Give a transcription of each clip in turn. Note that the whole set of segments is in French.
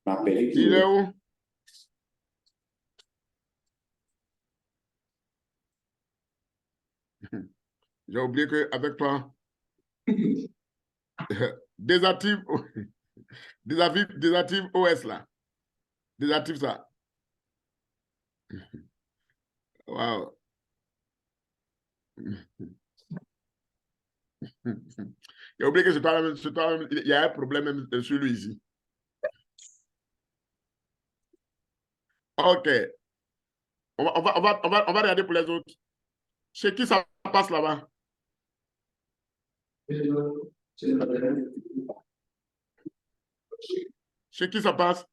Il est où? J'ai oublié qu'avec toi, désactive, désactive OS là. Désactive ça. Wow. J'ai oublié que c'est toi, il y a un problème même sur lui ici. OK. On va regarder pour les autres. Chez qui ça passe là-bas? Chez qui ça passe?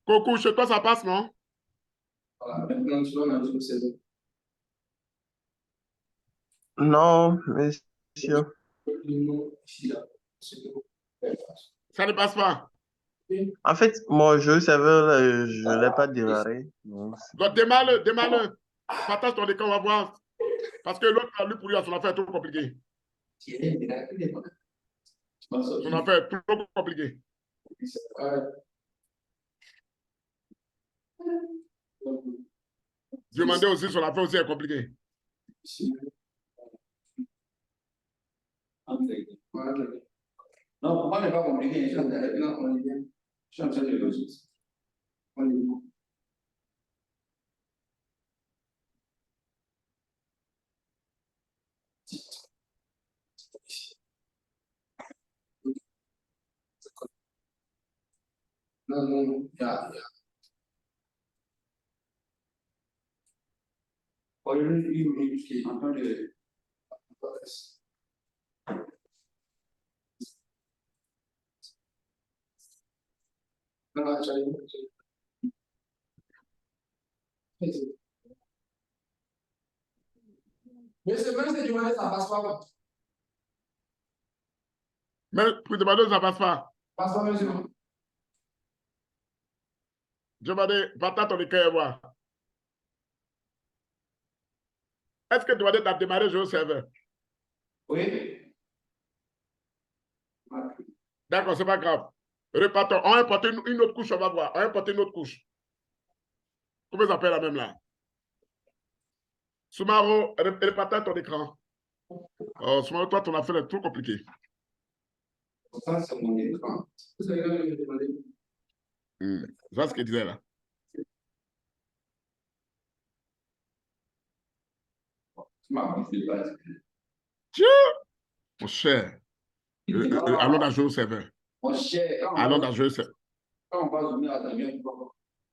Coco, chez toi ça passe, non? Non, monsieur. Ça ne passe pas. En fait, mon jeu serveur, je ne l'ai pas démarré. Donc, Donc, démarre-le. Partage ton écran, on va voir. Parce que l'autre, lui, pour lui, son affaire est trop compliquée. Son affaire est trop compliquée. Demandez aussi, son affaire aussi est compliquée. Non, pour moi, n'est pas compliqué. Je suis en train de le juste. Non, non, il y a. Une qui est en train de. Mais c'est vrai que tu m'as dit ça passe pas. Mais pour demander, ça ne passe pas. Passe pas, monsieur. Je vais dire, partage ton écran et voir. Est-ce que tu vas dire, tu as démarré le jeu au serveur? Oui. D'accord, c'est pas grave. Repartons. On va importer une autre couche, on va voir. On va importer une autre couche. Comment ça s'appelle la même là? Soumaro, repartage ton écran. Oh, Soumaro, toi, ton affaire est trop compliquée. Ça, c'est mon écran. Ça, c'est ce qu'il disait là. Tiens, mon cher. Allons dans le jeu au serveur. Mon cher, Allons dans le jeu au serveur. quand on va zoomer à Damien,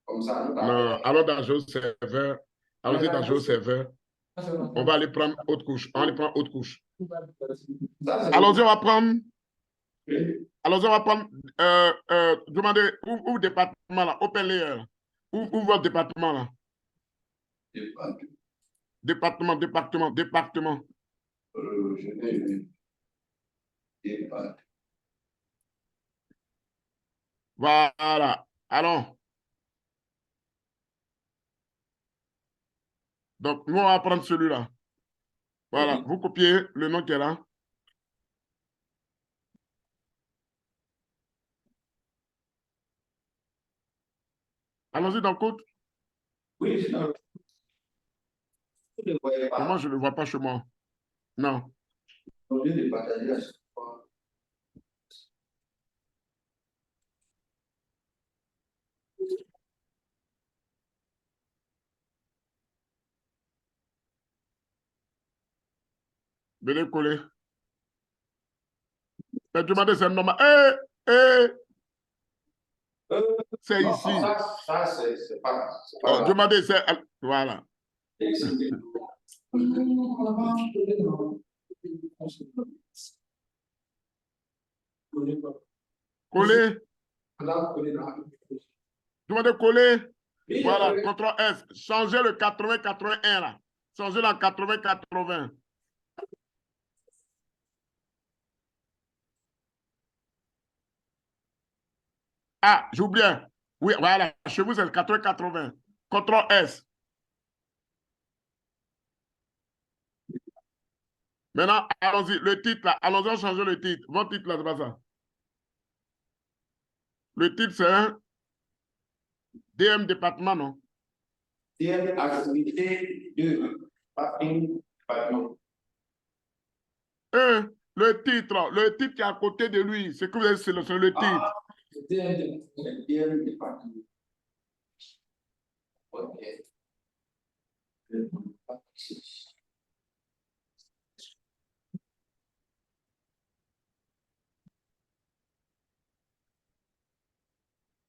comme ça, Non, allons dans le jeu au serveur. Allons-y dans le jeu au serveur. On va aller prendre autre couche. On va aller prendre autre couche. Allons-y, on va prendre. Allons-y, on va prendre. Demandez, où département là? Open layer. Où votre département là? Département. Je vais départ. Voilà. Allons. Donc, nous, on va prendre celui-là. Voilà. Vous copiez le nom qui est là. Allons-y dans le code. Oui, c'est dans le. Moi, je ne le vois pas chez moi. Non. Au lieu de partager à chaque fois. Venez coller. Demandez, c'est normal. C'est Non, ici. ça c'est pas. Oh, demandez, c'est. Voilà. Coller. Demandez coller. Voilà. CTRL S. Changez le 80-81 là. Changez la 80-80. Ah, j'ai oublié. Oui, voilà. Chez vous, c'est le 80-80. CTRL S. Maintenant, allons-y. Le titre, là. Allons-y, on change le titre. Votre titre, là, c'est pas ça. Le titre, c'est un DM département, non? DM activité 2. Parking département. Le titre qui est à côté de lui, c'est que vous avez sélectionné le titre. DM département. Ok.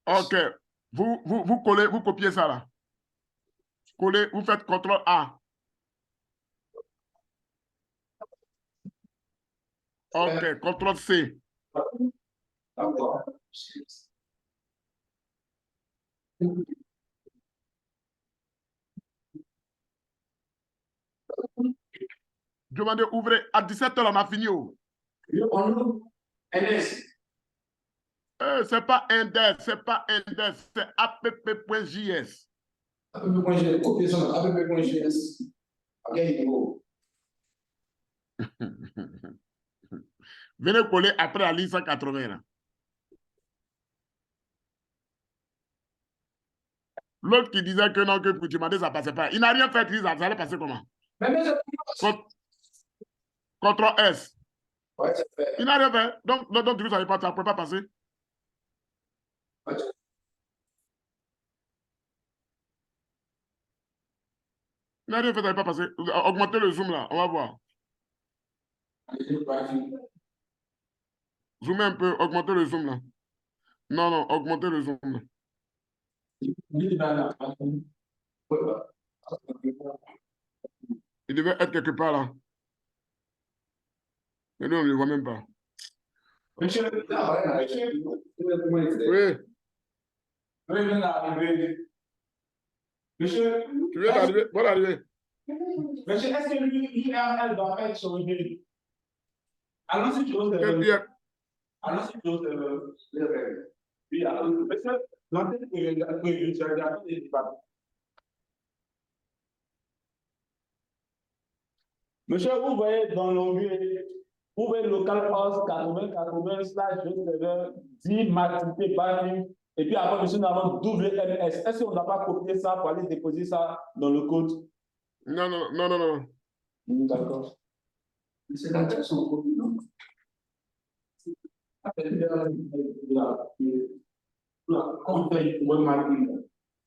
Ok. Vous collez, vous copiez ça là. Collez, vous faites CTRL A. Ok, CTRL C. D'accord. Je vais ouvrir à 17h, on a fini. Oh. NS. C'est pas index, c'est pas index, c'est app.js. App.js, copier ça, app.js. À quel niveau? Venez coller après la ligne 180. Là. L'autre qui disait que non, que pour demander, ça ne passait pas. Il n'a rien fait, ça allait passer comment? CTRL S. Ouais, c'est fait. Il n'a rien fait. Donc vous ne savez pas, ça ne peut pas passer. Ouais. Il n'a rien fait, ça ne peut pas passer. Augmentez le zoom là, on va voir. Zoomez un peu, augmentez le zoom là. Non, non, augmentez le zoom là. Il devait être quelque part là. Mais nous, on ne le voit même pas. Monsieur, Oui. Monsieur, Tu viens d'arriver? Voilà, arrivé. Monsieur, est-ce que l'URL doit être changé? Allons si tu oses allons si tu oses oui, alors, monsieur, l'antenne est pas. Monsieur, vous voyez dans l'onglet, vous voyez localhost 8080/serveur 10 activité banning, et puis après, monsieur, nous avons WMS. Est-ce qu'on n'a pas copié ça pour aller déposer ça dans le code? Non, non, non, non, non. D'accord. C'est la tête son copie, non? C'est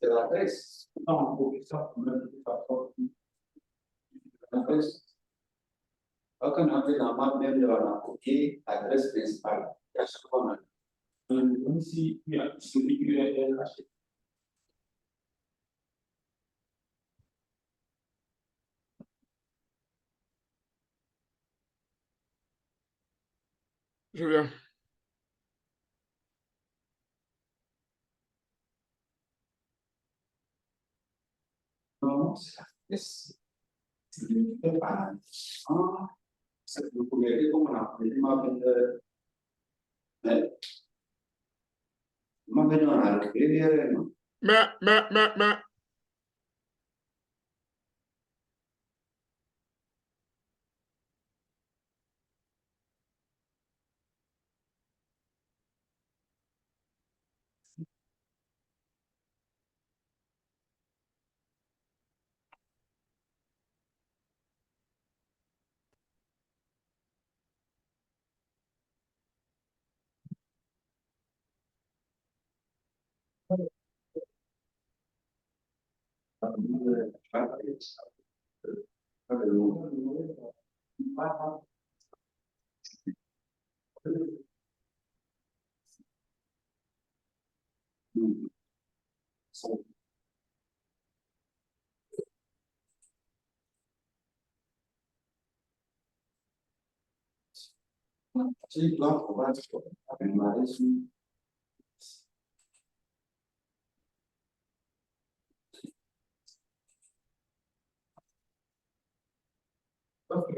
la presse. Non, on copie ça pour même la presse. Quand on a fait la map, même de la copier, l'adresse principale. Et à chaque fois, on a ici, il y a celui qui est lâché. Je viens. Non, c'est la presse. C'est le pas. C'est le premier comme on a appelé on a récupéré. Mais. Sì, no, ma su. Ok.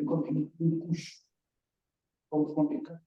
Comme une couche, comme fond de cas.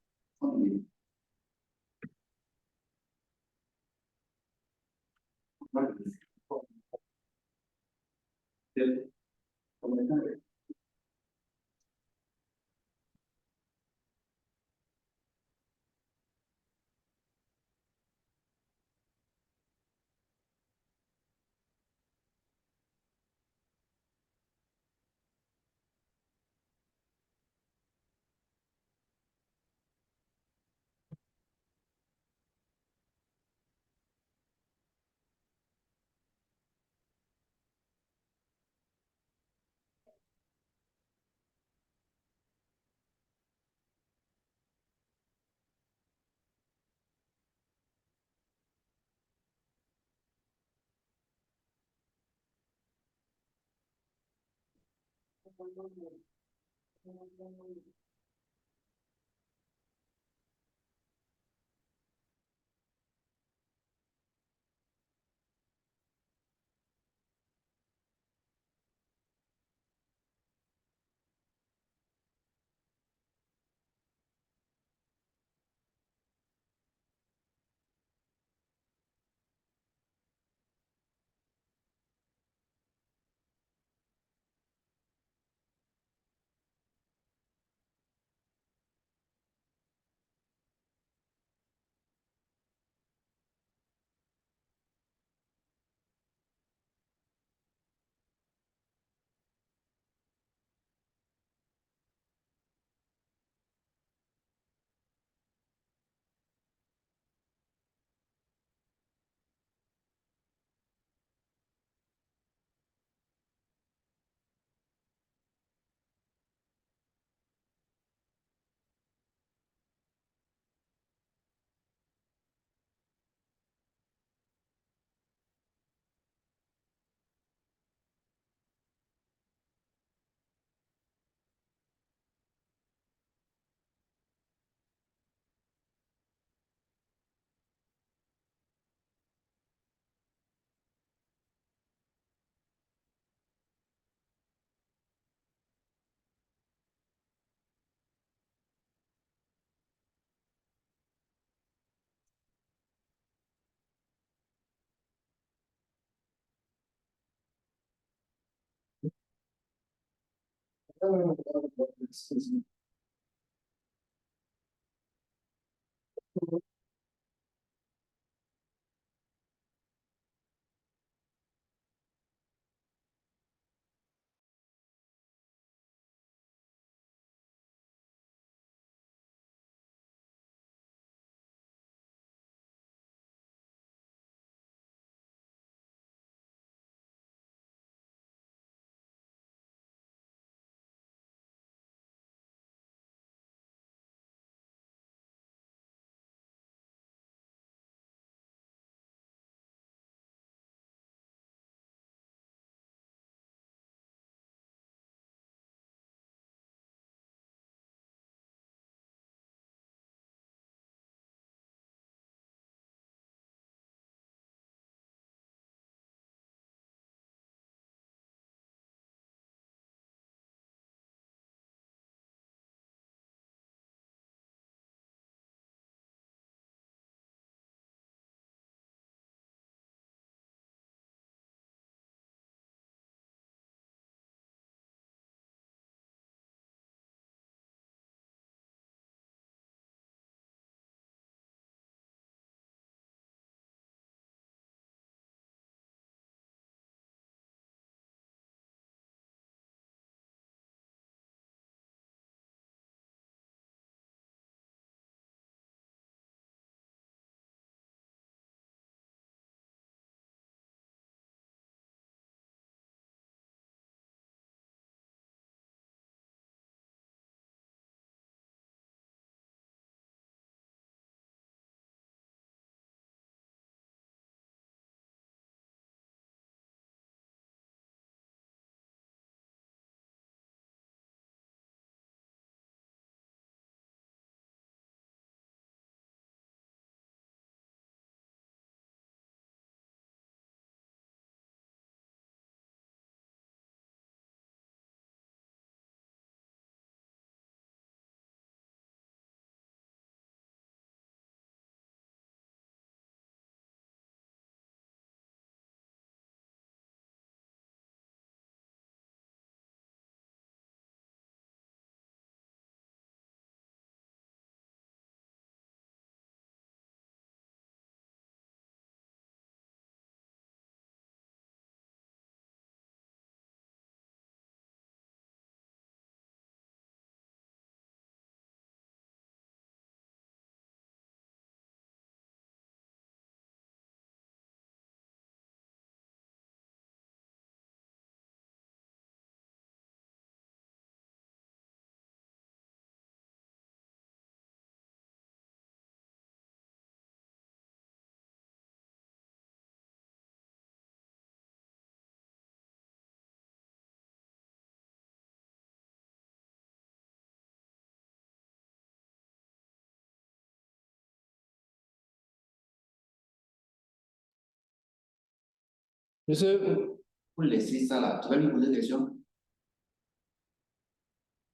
Monsieur, pour laisser ça là, tu vas lui poser des questions.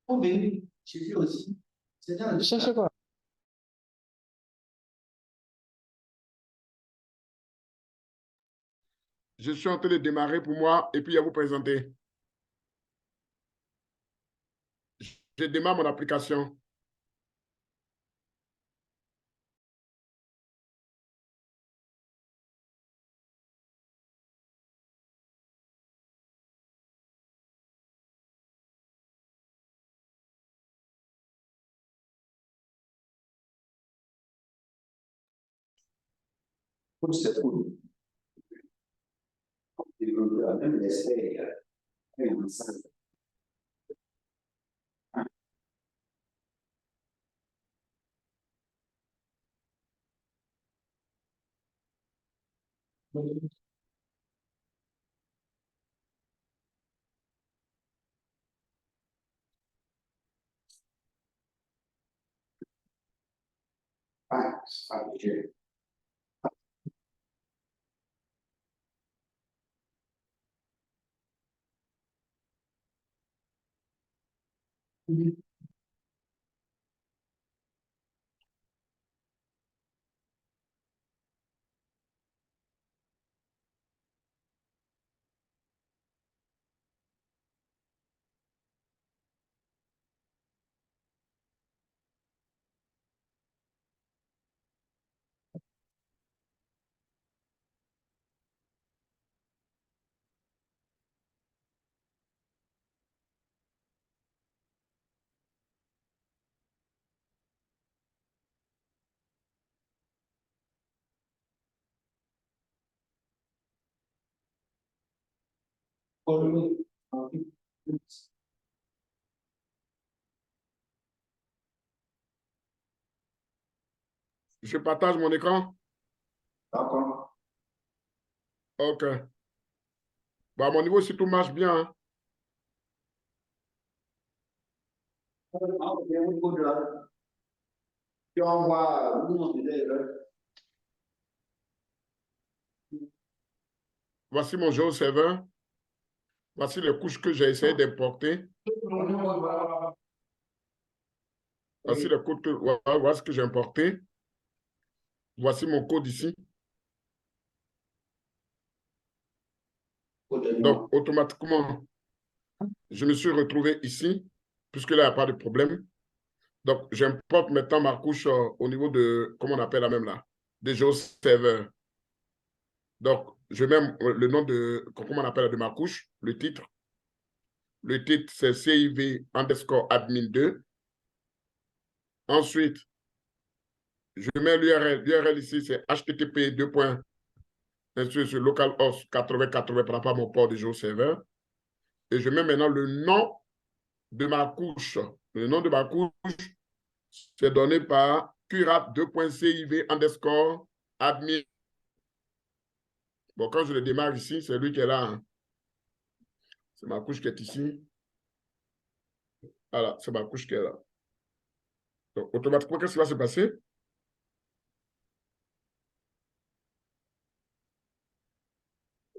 Oh, venez, chez lui aussi. C'est dans le cherche quoi? Je suis en train de démarrer pour moi et puis à vous présenter. Je démarre mon application. C'est cool. Même l'essai, Je partage mon écran. d'accord. OK. Bon, à mon niveau, si tout marche bien. Hein. Voici mon géoserveur. Voici les couches que j'ai essayé d'importer. Voici les codes voici ce que j'ai importé. Voici mon code ici. Donc, automatiquement, je me suis retrouvé ici, puisque là, il n'y a pas de problème. Donc, j'importe maintenant ma couche au niveau de, comment on appelle la même là, de GeoServer. Donc, je mets le nom de, comment on appelle de ma couche, le titre. Le titre, c'est CIV underscore admin 2. Ensuite, je mets l'URL. L'URL ici, c'est http sur localhost 8080 par rapport à mon port de GeoServer. Et je mets maintenant le nom de ma couche. Le nom de ma couche, c'est donné par curat2.civ underscore admin. Bon, quand je le démarre ici, c'est lui qui est là. Hein. C'est ma couche qui est ici. Voilà, c'est ma couche qui est là. Donc, automatiquement, qu'est-ce qui va se passer?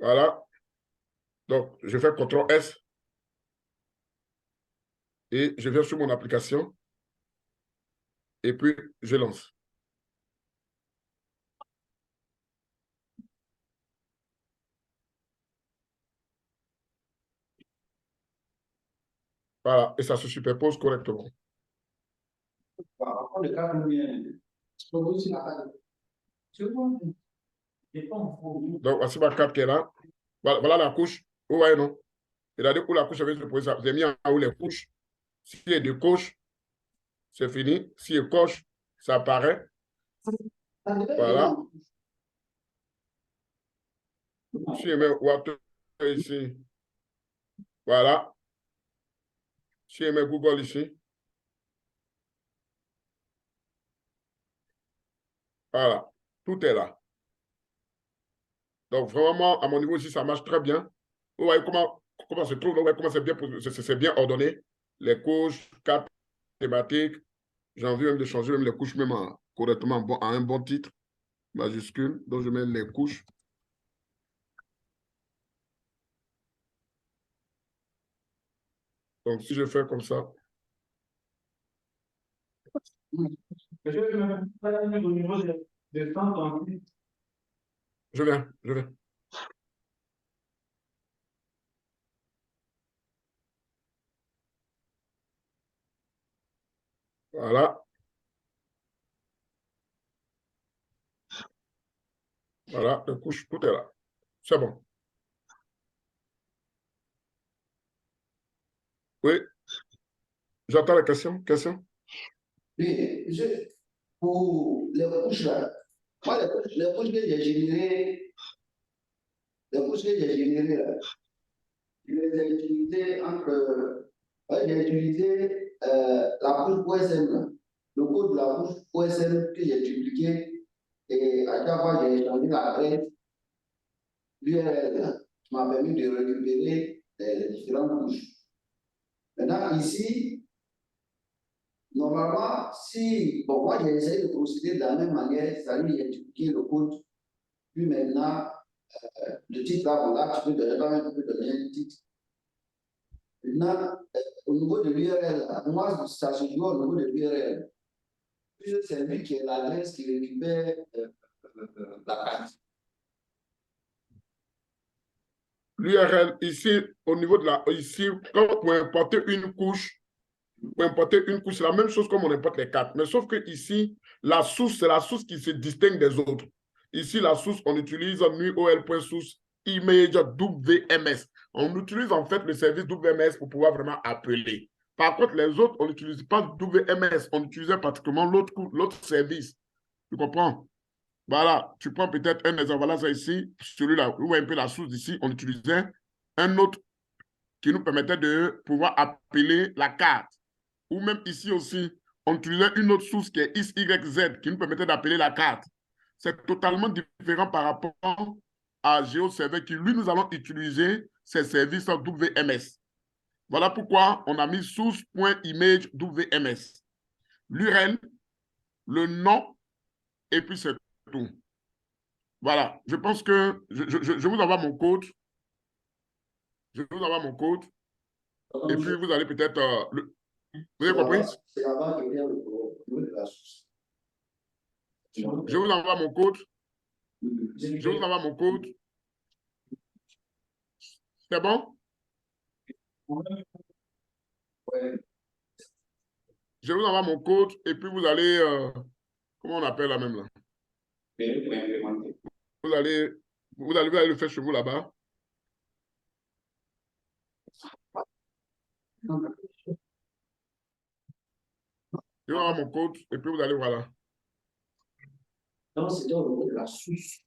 Voilà. Donc, je fais CTRL S et je viens sur mon application et puis je lance. Voilà, et ça se superpose correctement. Donc, voici ma carte qui est là. Voilà la couche. Vous voyez, non? Il a dit où la couche avait se poser. Vous avez mis en haut les couches. S'il y a deux couches, c'est fini. S'il y a coche, ça apparaît. Voilà. Si je mets Water ici, voilà. Si je mets Google ici, voilà. Tout est là. Donc, vraiment, à mon niveau ici, ça marche très bien. Vous voyez comment se trouve, vous voyez comment c'est bien ordonné. Les couches, quatre thématiques. J'ai envie même de changer même les couches, même correctement à un bon titre, majuscule. Donc, je mets les couches. Donc, si je fais comme ça, je viens, je viens. Voilà. Voilà, le couche, tout est là. C'est bon. Oui, j'entends la question. Question? Oui, pour les couches là, moi, les couches que j'ai générées, là, je les ai utilisées entre. Ouais, j'ai utilisé la couche OSM, là, le code de la couche OSM que j'ai dupliqué et à chaque fois j'ai changé l'adresse, l'URL qui m'a permis de récupérer les différentes couches. Maintenant, ici, normalement, si, bon, moi j'ai essayé de procéder de la même manière, c'est-à-dire j'ai dupliqué le code, puis maintenant, le titre là, bon, là, tu peux donner un titre. Maintenant, au niveau de l'URL, moi, ça se joue au niveau de l'URL. Puis c'est lui qui est l'adresse qui récupère la carte. L'URL, ici, au niveau de la. Ici, quand pour importer une couche, c'est la même chose comme on importe les cartes. Mais sauf que ici, la source, c'est la source qui se distingue des autres. Ici, la source, on utilise nuol.source image WMS. On utilise en fait le service WMS pour pouvoir vraiment appeler. Par contre, les autres, on n'utilise pas WMS. On utilisait pratiquement l'autre service. Tu comprends? Voilà, tu prends peut-être un exemple. Voilà, ça ici, celui-là, où un peu la source d'ici, on utilisait un autre qui nous permettait de pouvoir appeler la carte. Ou même ici aussi, on utilisait une autre source qui est XYZ qui nous permettait d'appeler la carte. C'est totalement différent par rapport à GeoServer qui, lui, nous allons utiliser ces services WMS. Voilà pourquoi on a mis source.image WMS. L'URL, le nom, et puis c'est tout. Voilà, je pense que je vous envoie mon code. Je vous envoie mon code. Et puis, vous allez peut-être... Vous avez compris? C'est là-bas que vient le problème de la source. Je vous envoie mon code. Je vous envoie mon code. C'est bon? Ouais. Je vous envoie mon code et puis vous allez... comment on appelle là même là? Vous allez le faire chez vous là-bas. Je vous envoie mon code et puis vous allez voir là. Non, c'est au niveau de la source.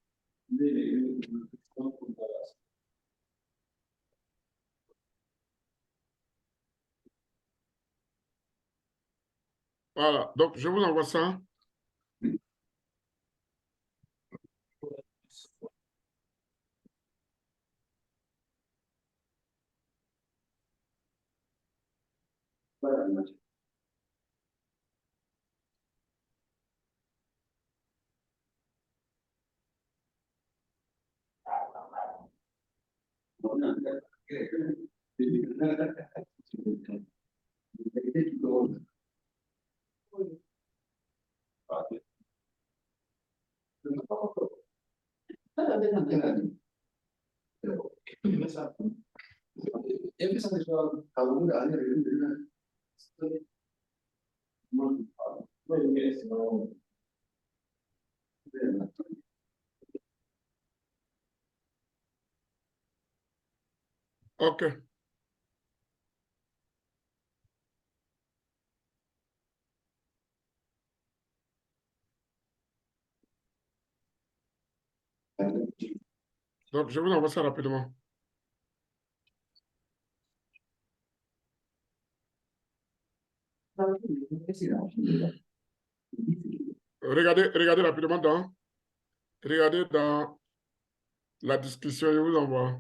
Voilà, donc je vous envoie ça. OK. Donc, je vous envoie ça rapidement. Regardez rapidement dans... Regardez dans la discussion, je vous envoie.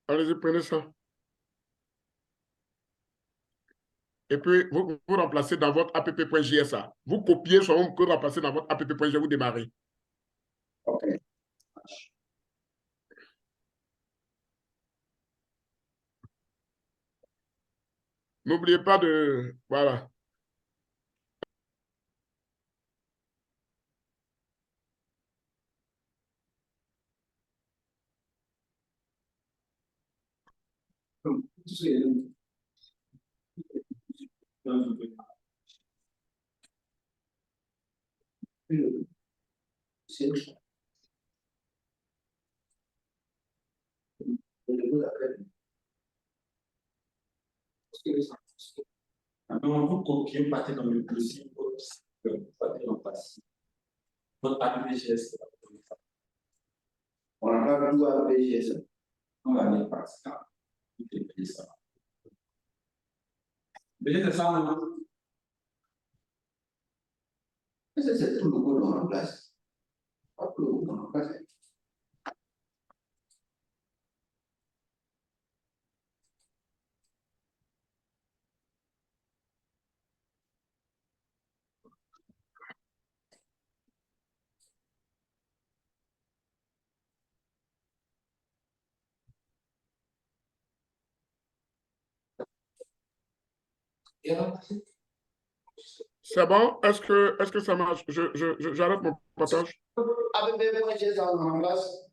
Allez-y, prenez ça. Et puis, vous remplacez dans votre app.jsa. Vous copiez sur vous remplacez dans votre app.jsa, vous démarrez. OK. N'oubliez pas de... Voilà. Maintenant, vous copiez, partez dans le dossier, partez en place. Votre APPGS. On n'a pas tout à PGS. On va aller par ça. Et ça. Mais c'est ça, maintenant. C'est tout le monde dans la place. Pas tout le monde dans la place. C'est bon? Est-ce que ça marche? J'arrête mon partage. APPGS en place.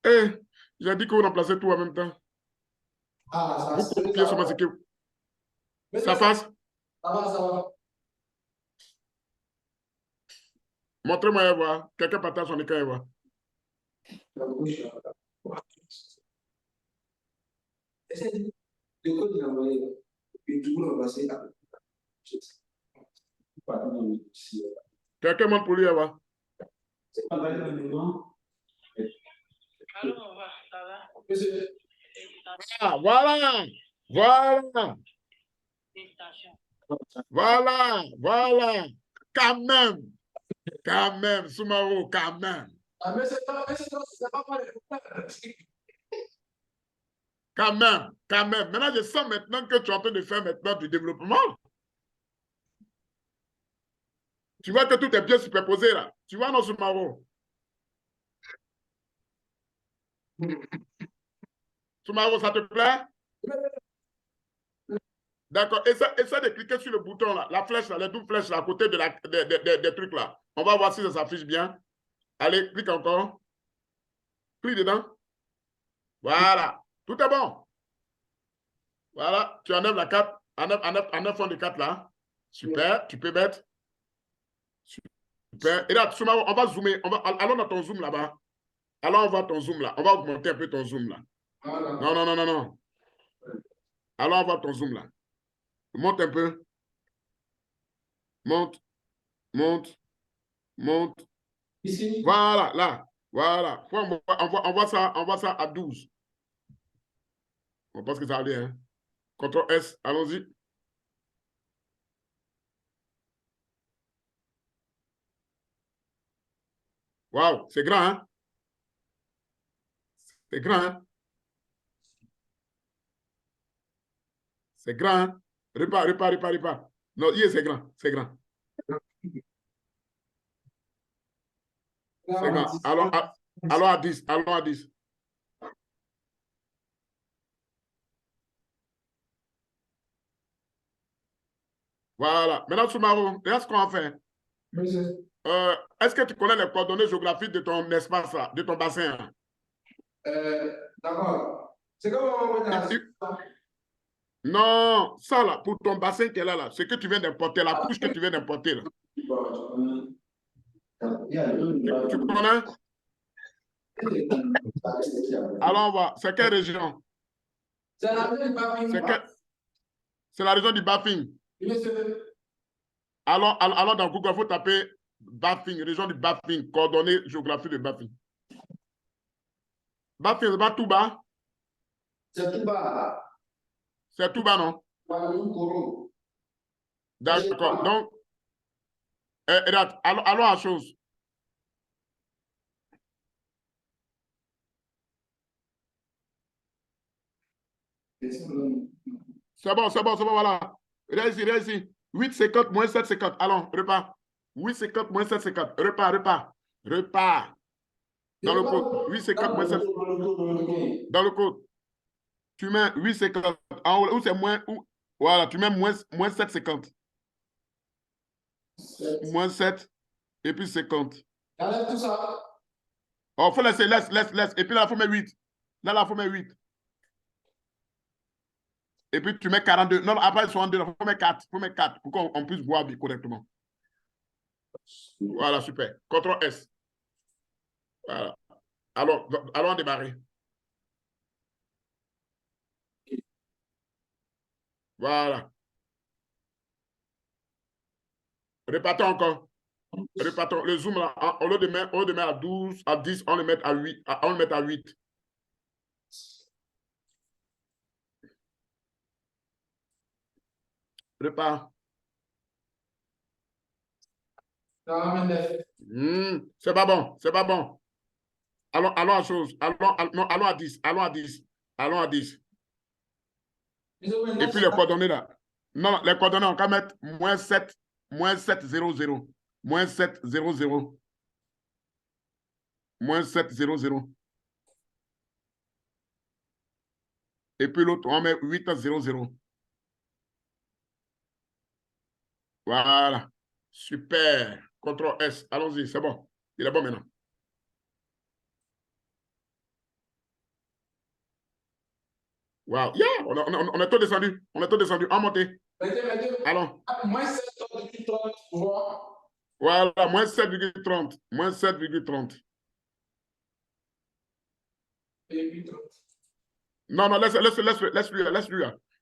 Eh, j'ai dit que vous remplacez tout en même temps. Ah, Vous copiez sur ce que... Ça passe? Ça va. Montrez-moi et voir. Quelqu'un partage son écran et voir. Le code il a envoyé. Et du coup, on va passer à Quelqu'un montre pour lui et voir. Allô, ça va? Ah, voilà! Voilà! Félicitations. Voilà! Quand même, Soumaro, quand même. Ah, mais c'est pas pareil. Quand même. Maintenant, je sens maintenant que tu es en train de faire maintenant du développement. Tu vois que tout est bien superposé là. Tu vois, non, Soumaro? Soumaro, ça te plaît? D'accord. Essaie de cliquer sur le bouton là, la flèche là, les doubles flèches là, à côté des trucs là. On va voir si ça s'affiche bien. Allez, clique encore. Clique dedans. Voilà. Tout est bon. Voilà. Tu enlèves la carte. Enlève fond de carte là. Super. Tu peux mettre. Super. Et là, Soumaro, on va zoomer. Allons dans ton zoom là-bas. Allons, on va ton zoom là. On va augmenter un peu ton zoom là. Non. Allons, on va ton zoom là. Monte un peu. Monte. Ici. Voilà, là. Voilà. On voit ça à 12. On pense que ça va aller. Hein. CTRL S, allons-y. Waouh, c'est grand, hein? C'est grand, hein? C'est grand, hein? Répare. Non, c'est grand. C'est grand. Allons à 10. Allons à 10. Voilà. Maintenant, Soumaro, regarde ce qu'on va faire. Est-ce que tu connais les coordonnées géographiques de ton espace, là, de ton bassin? Là? D'accord. C'est comme on va dire. Non, ça là, pour ton bassin qui est là, ce que tu viens d'importer, la couche que tu viens d'importer. Là. Tu connais? Alors, on va. C'est quelle région? C'est la région du Bafing. C'est la région du Bafing. Alors, dans Google, il faut taper Bafing, région du Bafing, coordonnées géographiques de Bafing. Bafing, c'est pas tout bas? C'est tout bas. C'est tout bas, non? D'accord. Donc, allons à chose. C'est bon, voilà. Viens ici. 8,50 moins 7,50. Allons, repas. 8,50 moins 7,50. Repas. Dans le code. 8,50 moins 7. Dans le code. Tu mets 8,50. En haut, où c'est moins. Voilà, tu mets moins 7,50. Moins 7 et puis 50. Enlève tout ça. Oh, faut laisser, laisse. Et puis là, il faut mettre 8. Là, il faut mettre 8. Et puis tu mets 42. Non, après 62, il faut mettre 4. Faut mettre 4 pour qu'on puisse voir correctement. Voilà, super. CTRL S. Voilà. Allons démarrer. Voilà. Repartons encore. Repartons. Le zoom, là, on le met à 12, à 10, on le met à 8. On le met à 8. Repart. C'est pas bon. Allons à chose. Allons à 10. Allons à 10. Et puis les coordonnées là. Non, les coordonnées, on va mettre moins 7, 700. Moins 700. Moins 700. Et puis l'autre, on met 800. Voilà. Super. CTRL S. Allons-y, c'est bon. Il est bon maintenant. Wow. Yeah, on est tout descendu. En montée. Allons. Moins 7,30. Voilà, moins 7,30. Moins 7,30. Non,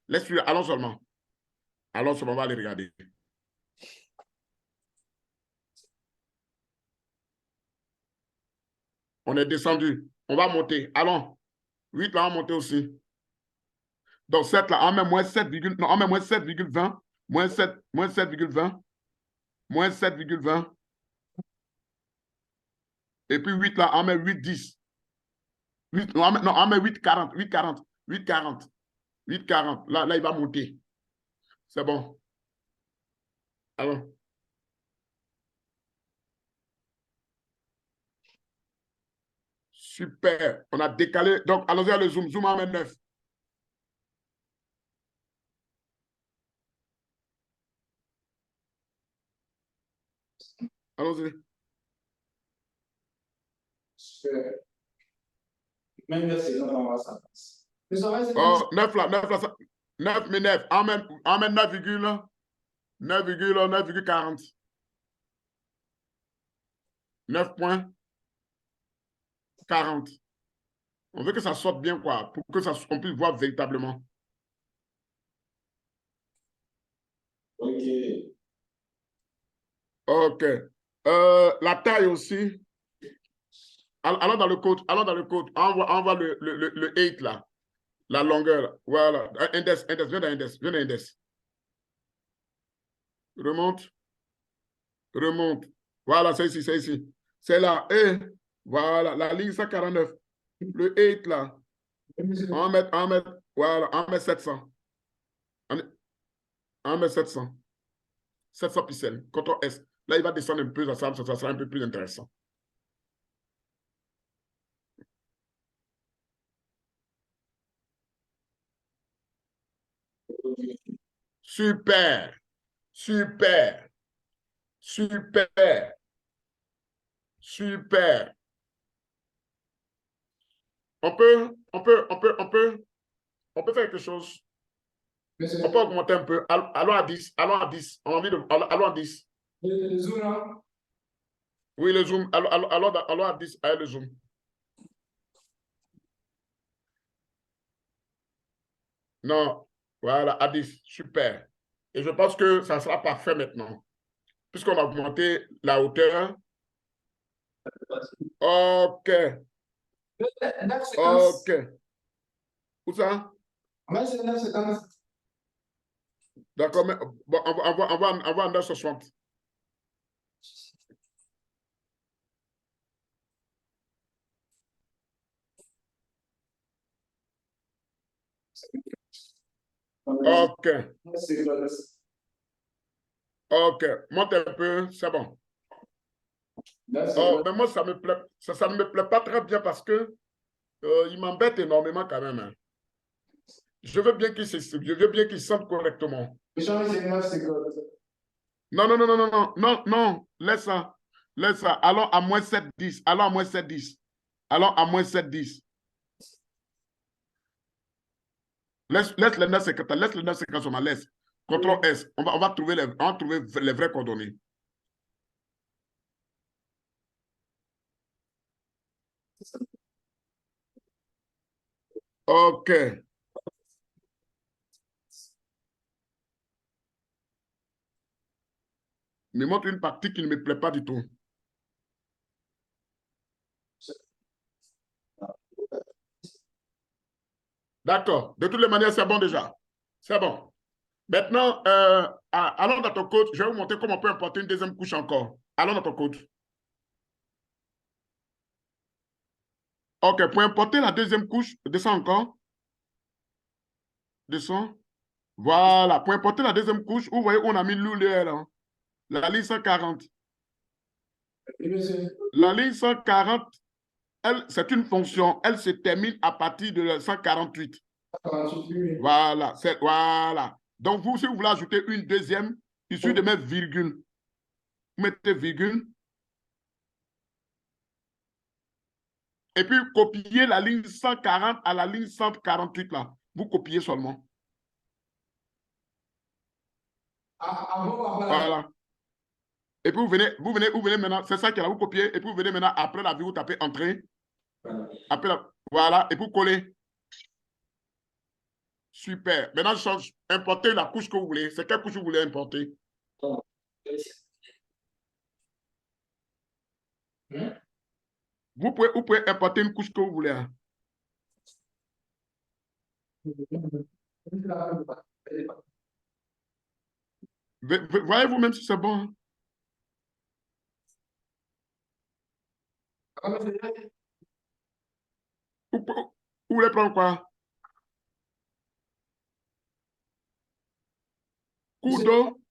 laisse-lui. Allons seulement. On va aller regarder. On est descendu. On va monter. Allons. 8 là, on va monter aussi. Donc 7 là, on met moins 7, non, on met moins 7,20. Moins 7,20. Moins 7,20. Et puis 8 là, on met 8,10. 8, non, on met 8,40. 8,40. Là, il va monter. C'est bon. Alors. Super. On a décalé. Donc, allons-y à le zoom. Zoom en met 9. Allons-y. Super. Même là, c'est là, on va ça. Oh, 9 là. 9 mais 9. On met 9,40. 9,40. On veut que ça sorte bien, quoi, pour que on puisse voir véritablement. Ok. OK. La taille aussi. Allons dans le code. On voit le 8 là. La longueur. Là. Voilà. Index. Viens dans index. Remonte. Voilà, c'est ici. C'est là. Et voilà, la ligne 149. Le 8 là. On met 700. On met 700. 700 pixels. CTRL S. Là, il va descendre un peu, ça sera un peu plus intéressant. Super. On peut faire quelque chose. On peut augmenter un peu. Allons à 10. On a envie de. Allons à 10. Le zoom là. Oui, le zoom. Allons à 10. Allez, le zoom. Non. Voilà, à 10. Super. Et je pense que ça sera parfait maintenant. Puisqu'on a augmenté la hauteur. OK. Où ça? D'accord, mais bon, on va en 960. OK. OK. Monte un peu, c'est bon. Oh, mais moi, ça ne me plaît pas très bien parce que il m'embête énormément quand même. Hein. Je veux bien qu'il sente correctement. Non, non, non, non, non, non, non, non, laisse ça. Laisse ça. Allons à moins 7,10. Allons à moins 7,10. Allons à moins 7,10. Laisse les 9,50. Laisse les 9,50 sur ma laisse. CTRL S. On va trouver les vraies coordonnées. OK. Il me montre une partie qui ne me plaît pas du tout. D'accord. De toutes les manières, c'est bon déjà. C'est bon. Maintenant, allons dans ton code. Je vais vous montrer comment on peut importer une deuxième couche encore. Allons dans ton code. OK. Pour importer la deuxième couche, descends encore. Descends. Voilà. Pour importer la deuxième couche, vous voyez, on a mis l'URL. Hein? La ligne 140. La ligne 140, c'est une fonction. Elle se termine à partir de la 148. Voilà. Voilà. Donc, vous, si vous voulez ajouter une deuxième, il suffit de mettre virgule. Vous mettez virgule. Et puis, copier la ligne 140 à la ligne 148 là. Vous copiez seulement. Voilà. Et puis, vous venez maintenant, c'est ça qui est là, vous copiez, et puis vous venez maintenant, après la vie, vous tapez entrée. Après voilà, et puis vous collez. Super. Maintenant, je change, importer la couche que vous voulez. C'est quelle couche vous voulez importer? Vous pouvez importer une couche que vous voulez. Hein. Voyez vous-même si c'est bon. Hein? Vous voulez prendre quoi? Couteau?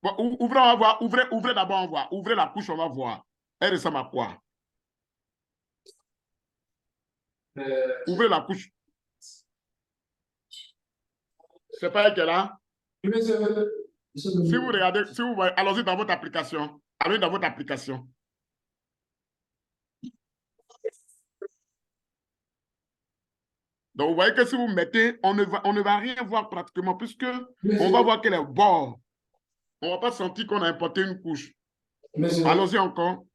Bon, ouvrez, on va voir. Ouvrez d'abord, on va voir. Ouvrez la couche, on va voir. Elle ressemble à quoi? Ouvrez la couche. C'est pas elle qui est là? Si vous regardez, si vous voyez, allons-y dans votre application. Allez dans votre application. Donc, vous voyez que si vous mettez, on ne va rien voir pratiquement, puisque on va voir qu'elle est bord. On ne va pas sentir qu'on a importé une couche. Allons-y encore.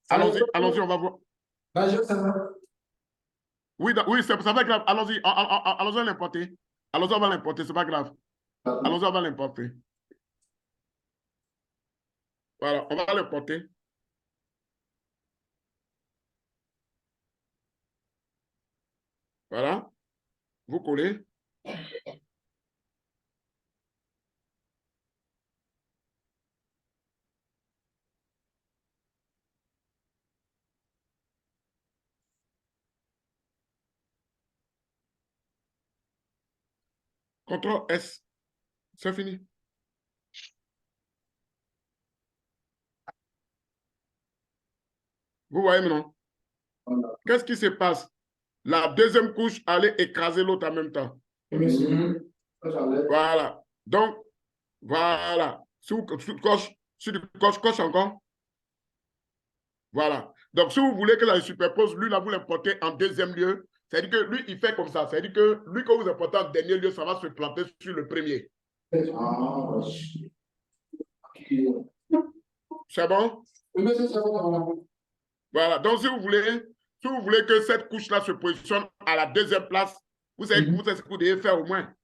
Allons-y, on va voir. Oui, oui, c'est pas grave. Allons-y, allons-y à l'importer. Allons-y, on va l'importer, c'est pas grave. Allons-y, on va l'importer. Voilà, on va l'importer. Voilà. Vous collez. CTRL S. C'est fini. Vous voyez maintenant? Qu'est-ce qui se passe? La deuxième couche allait écraser l'autre en même temps. Voilà. Donc, voilà. Si vous coche encore. Voilà. Donc, si vous voulez que ça se superpose, lui, là, vous l'importez en deuxième lieu. C'est-à-dire que lui, il fait comme ça. C'est-à-dire que lui, quand vous importez en dernier lieu, ça va se planter sur le premier. C'est bon? Voilà. Donc, si vous voulez que cette couche-là se positionne à la deuxième place, vous savez ce que vous devez faire au moins.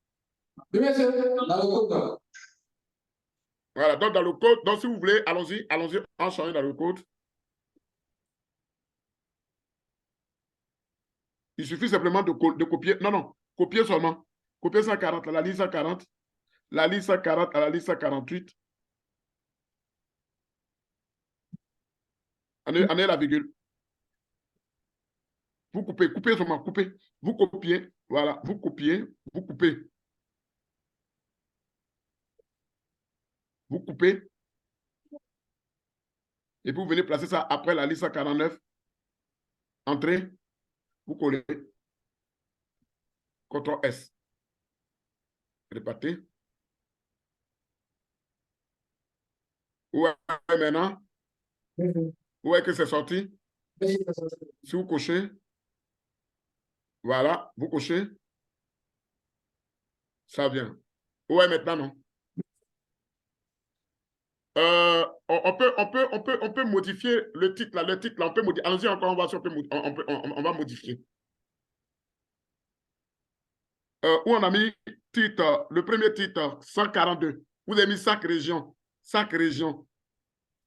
Voilà. Donc, dans le code, donc si vous voulez, allons-y, en changeant dans le code. Il suffit simplement de copier. Non, non, copier seulement. Copier 140, la ligne 140. La ligne 140 à la ligne 148. En est la virgule. Vous coupez, coupez seulement, coupez. Vous copiez, voilà, vous copiez, vous coupez. Vous coupez. Et puis vous venez placer ça après la liste 149. Entrée, vous collez. CTRL S. Répétez. Où est maintenant? Où est que c'est sorti? Si vous cochez, voilà, vous cochez, ça vient. Où est maintenant, non? On peut modifier le titre là, on peut modifier. Allons-y encore, on va, on va modifier. Où on a mis titre, le premier titre, 142. Vous avez mis chaque région,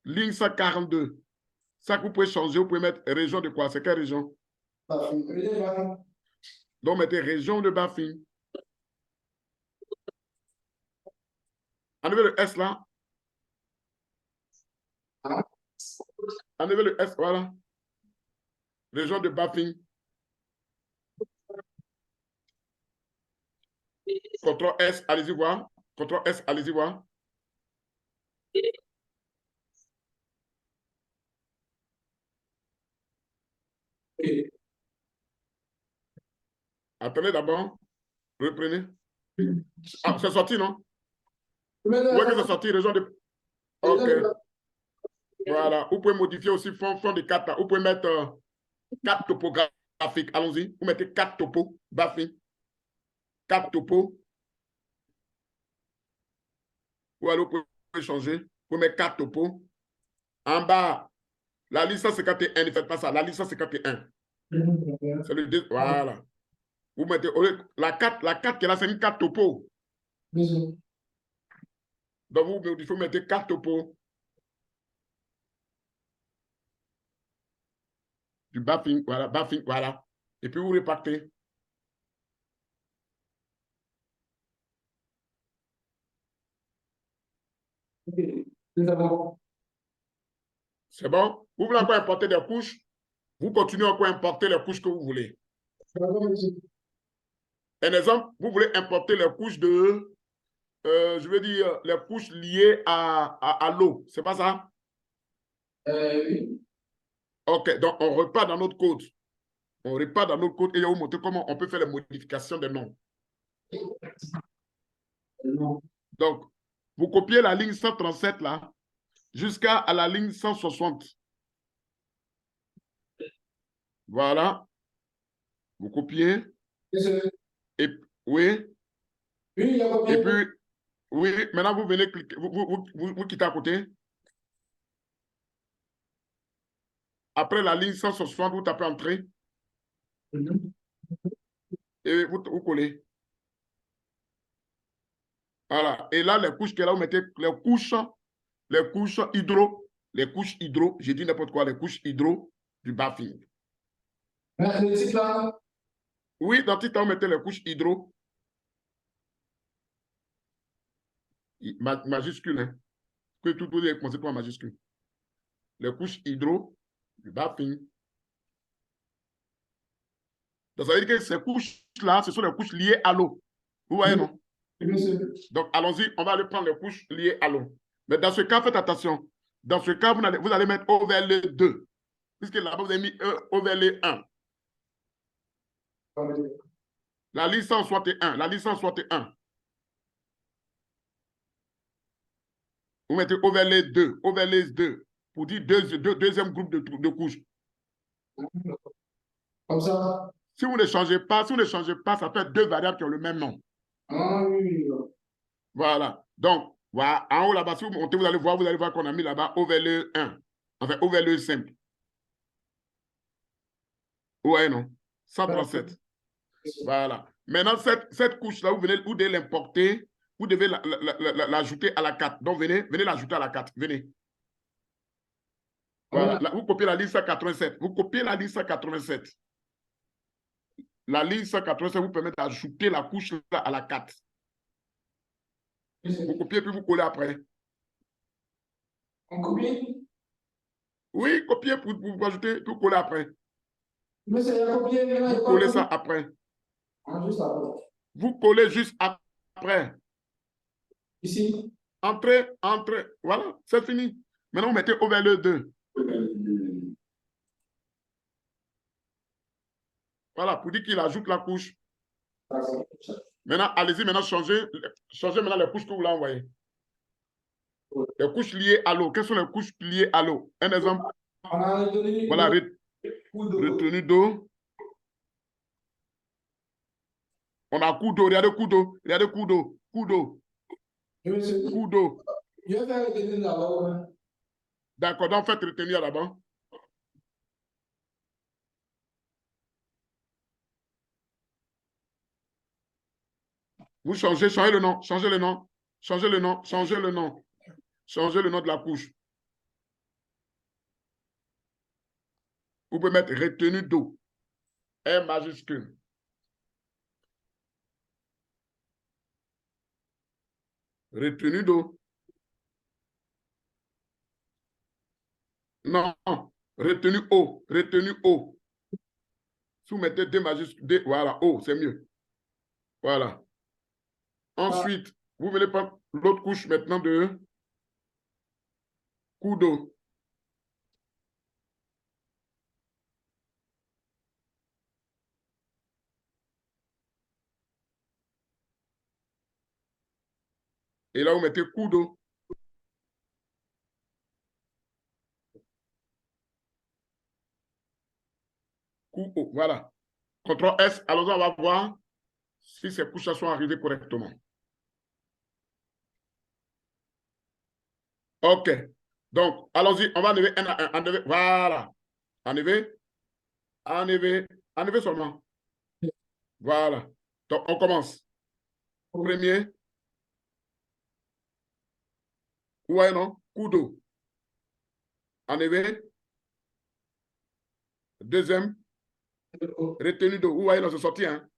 ligne 142. Ça que vous pouvez changer, vous pouvez mettre région de quoi? C'est quelle région? Donc, mettez région de Bafing. Enlevez le S là. Enlevez le S, voilà. Région de Bafing. CTRL S, allez-y voir. CTRL S, allez-y voir. Attendez d'abord. Reprenez. Ah, c'est sorti, non? Où est que c'est sorti? Région de... OK. Voilà. Vous pouvez modifier aussi fond de 4. Vous pouvez mettre 4 topographiques. Allons-y. Vous mettez 4 topos. Bafing. 4 topos. Ou alors vous pouvez changer. Vous mettez 4 topos. En bas, la liste 151. Ne faites pas ça. La liste 151. C'est le 2. Voilà. Vous mettez la 4 qui est là, c'est une 4 topos. Donc vous mettez 4 topos. Du Bafing, voilà, Bafing, voilà. Et puis vous répartez. C'est bon? Vous voulez encore importer des couches? Vous continuez encore à importer les couches que vous voulez. Un exemple, vous voulez importer les couches de, je veux dire, les couches liées à l'eau. C'est pas ça? Oui. OK, donc on repart dans notre code. On repart dans notre code et je vais vous montrer comment on peut faire les modifications des noms. Donc, vous copiez la ligne 137 là, jusqu'à la ligne 160. Voilà. Vous copiez. Et, oui. Et puis, oui, maintenant vous venez cliquer, vous quittez à côté. Après la ligne 160, vous tapez entrée. Et vous collez. Voilà. Et là, les couches que là, vous mettez les couches hydro, j'ai dit n'importe quoi, les couches hydro du Bafing. Oui, dans le titre, vous mettez les couches hydro. Majuscule, hein. Que tout est commencé par majuscule. Les couches hydro du Bafing. Donc, ça veut dire que ces couches-là, ce sont les couches liées à l'eau. Vous voyez, non? Donc, allons-y, on va aller prendre les couches liées à l'eau. Mais dans ce cas, faites attention. Dans ce cas, vous allez mettre overlay 2. Puisque là-bas, vous avez mis overlay 1. La liste 161. La liste 161. Vous mettez overlay 2. Overlay 2. Pour dire deuxième groupe de couches. Comme ça. Si vous ne changez pas, ça peut être deux variables qui ont le même nom. Ah oui. Voilà. Donc, voilà, en haut là-bas, si vous montez, vous allez voir qu'on a mis là-bas overlay 1. Enfin, overlay simple. Ouais, non. 137. Voilà. Maintenant, cette couche-là, vous devez l'importer, vous devez l'ajouter à la 4. Donc, venez l'ajouter à la 4. Venez. Voilà. Là, vous copiez la ligne 187. Vous copiez la ligne 187. La ligne 187 vous permet d'ajouter la couche là à la 4. Vous copiez puis vous collez après. On copie? Oui, copier pour ajouter, puis coller après. Monsieur, il y a combien? Vous collez ça après. Juste après. Vous collez juste après. Ici. Entrez, entrez. Voilà, c'est fini. Maintenant, vous mettez overlay 2. Voilà, pour dire qu'il ajoute la couche. Maintenant, allez-y, maintenant, changez maintenant les couches que vous voulez envoyer. Les couches liées à l'eau. Quelles sont les couches liées à l'eau? Un exemple. Voilà, retenue d'eau. On a coup d'eau, regardez coup d'eau, regardez coup d'eau, coup d'eau, coup d'eau. Je vais faire retenir là-bas. D'accord, donc faites retenir là-bas. Vous changez le nom, changez le nom, changez le nom, changez le nom, changez le nom de la couche. Vous pouvez mettre retenue d'eau, R majuscule. Retenue d'eau. Non, retenue eau, retenue eau. Si vous mettez D majuscule, D, voilà, eau, c'est mieux. Voilà. Ensuite, vous venez prendre l'autre couche maintenant de coup d'eau. Et là, vous mettez coup d'eau. Coup d'eau, voilà. CTRL S, alors on va voir si ces couches sont arrivées correctement. OK. Donc, allons-y, on va enlever un à un. Enlever, voilà. Enlever, enlever, enlever seulement. Voilà. Donc, on commence. Premier. Ouais, non? Coup d'eau. Enlever. Deuxième. Retenue d'eau. Vous voyez, là, c'est sorti, hein?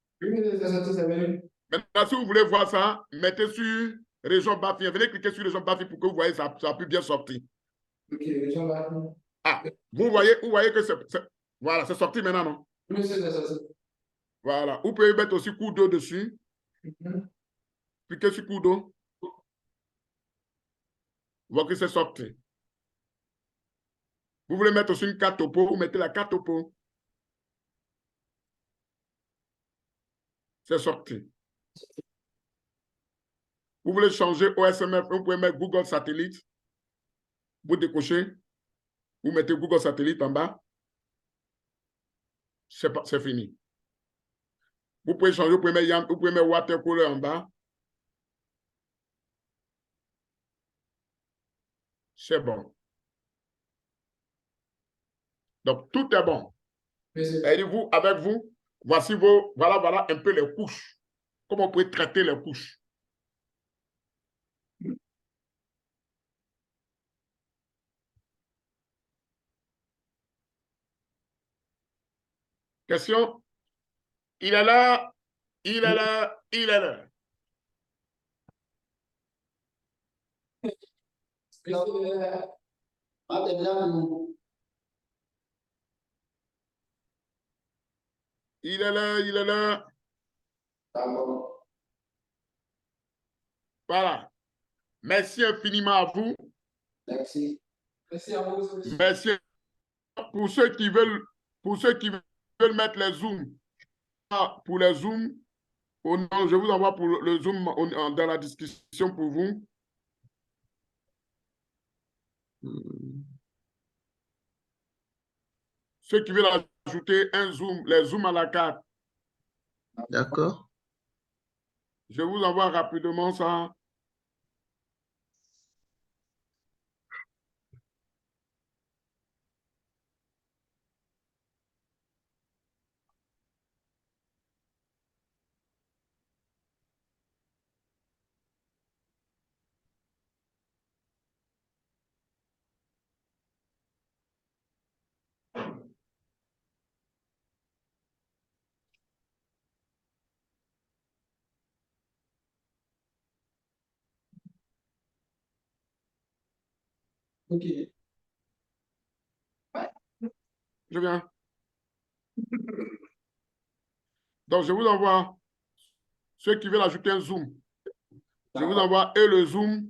Maintenant, si vous voulez voir ça, mettez sur région Bafi. Venez cliquer sur région Bafi pour que vous voyez ça, ça a pu bien sortir. Ok, région Bafi. Ah, vous voyez que c'est... Voilà, c'est sorti maintenant, non? Oui, c'est sorti. Voilà. Vous pouvez mettre aussi coup d'eau dessus. Cliquez sur coup d'eau. Vous voyez que c'est sorti. Vous voulez mettre aussi une carte topo, vous mettez la carte topo. C'est sorti. Vous voulez changer OSMF, vous pouvez mettre Google Satellite. Vous décochez. Vous mettez Google Satellite en bas. C'est fini. Vous pouvez changer, vous pouvez mettre Watercolor en bas. C'est bon. Donc, tout est bon. Et vous, avec vous, voici voilà un peu les couches. Comment vous pouvez traiter les couches. Question? Il est là, il est là, il est là. Il est là, il est là. Voilà. Merci infiniment à vous. Merci. Merci à vous aussi. Merci pour ceux qui veulent mettre les zooms. Pour les zooms, je vous envoie pour le zoom dans la discussion pour vous. Ceux qui veulent ajouter un zoom, les zooms à la carte, D'accord. je vous envoie rapidement ça. Ok. Je viens. Donc, je vous envoie ceux qui veulent ajouter un zoom. Je vous envoie et le zoom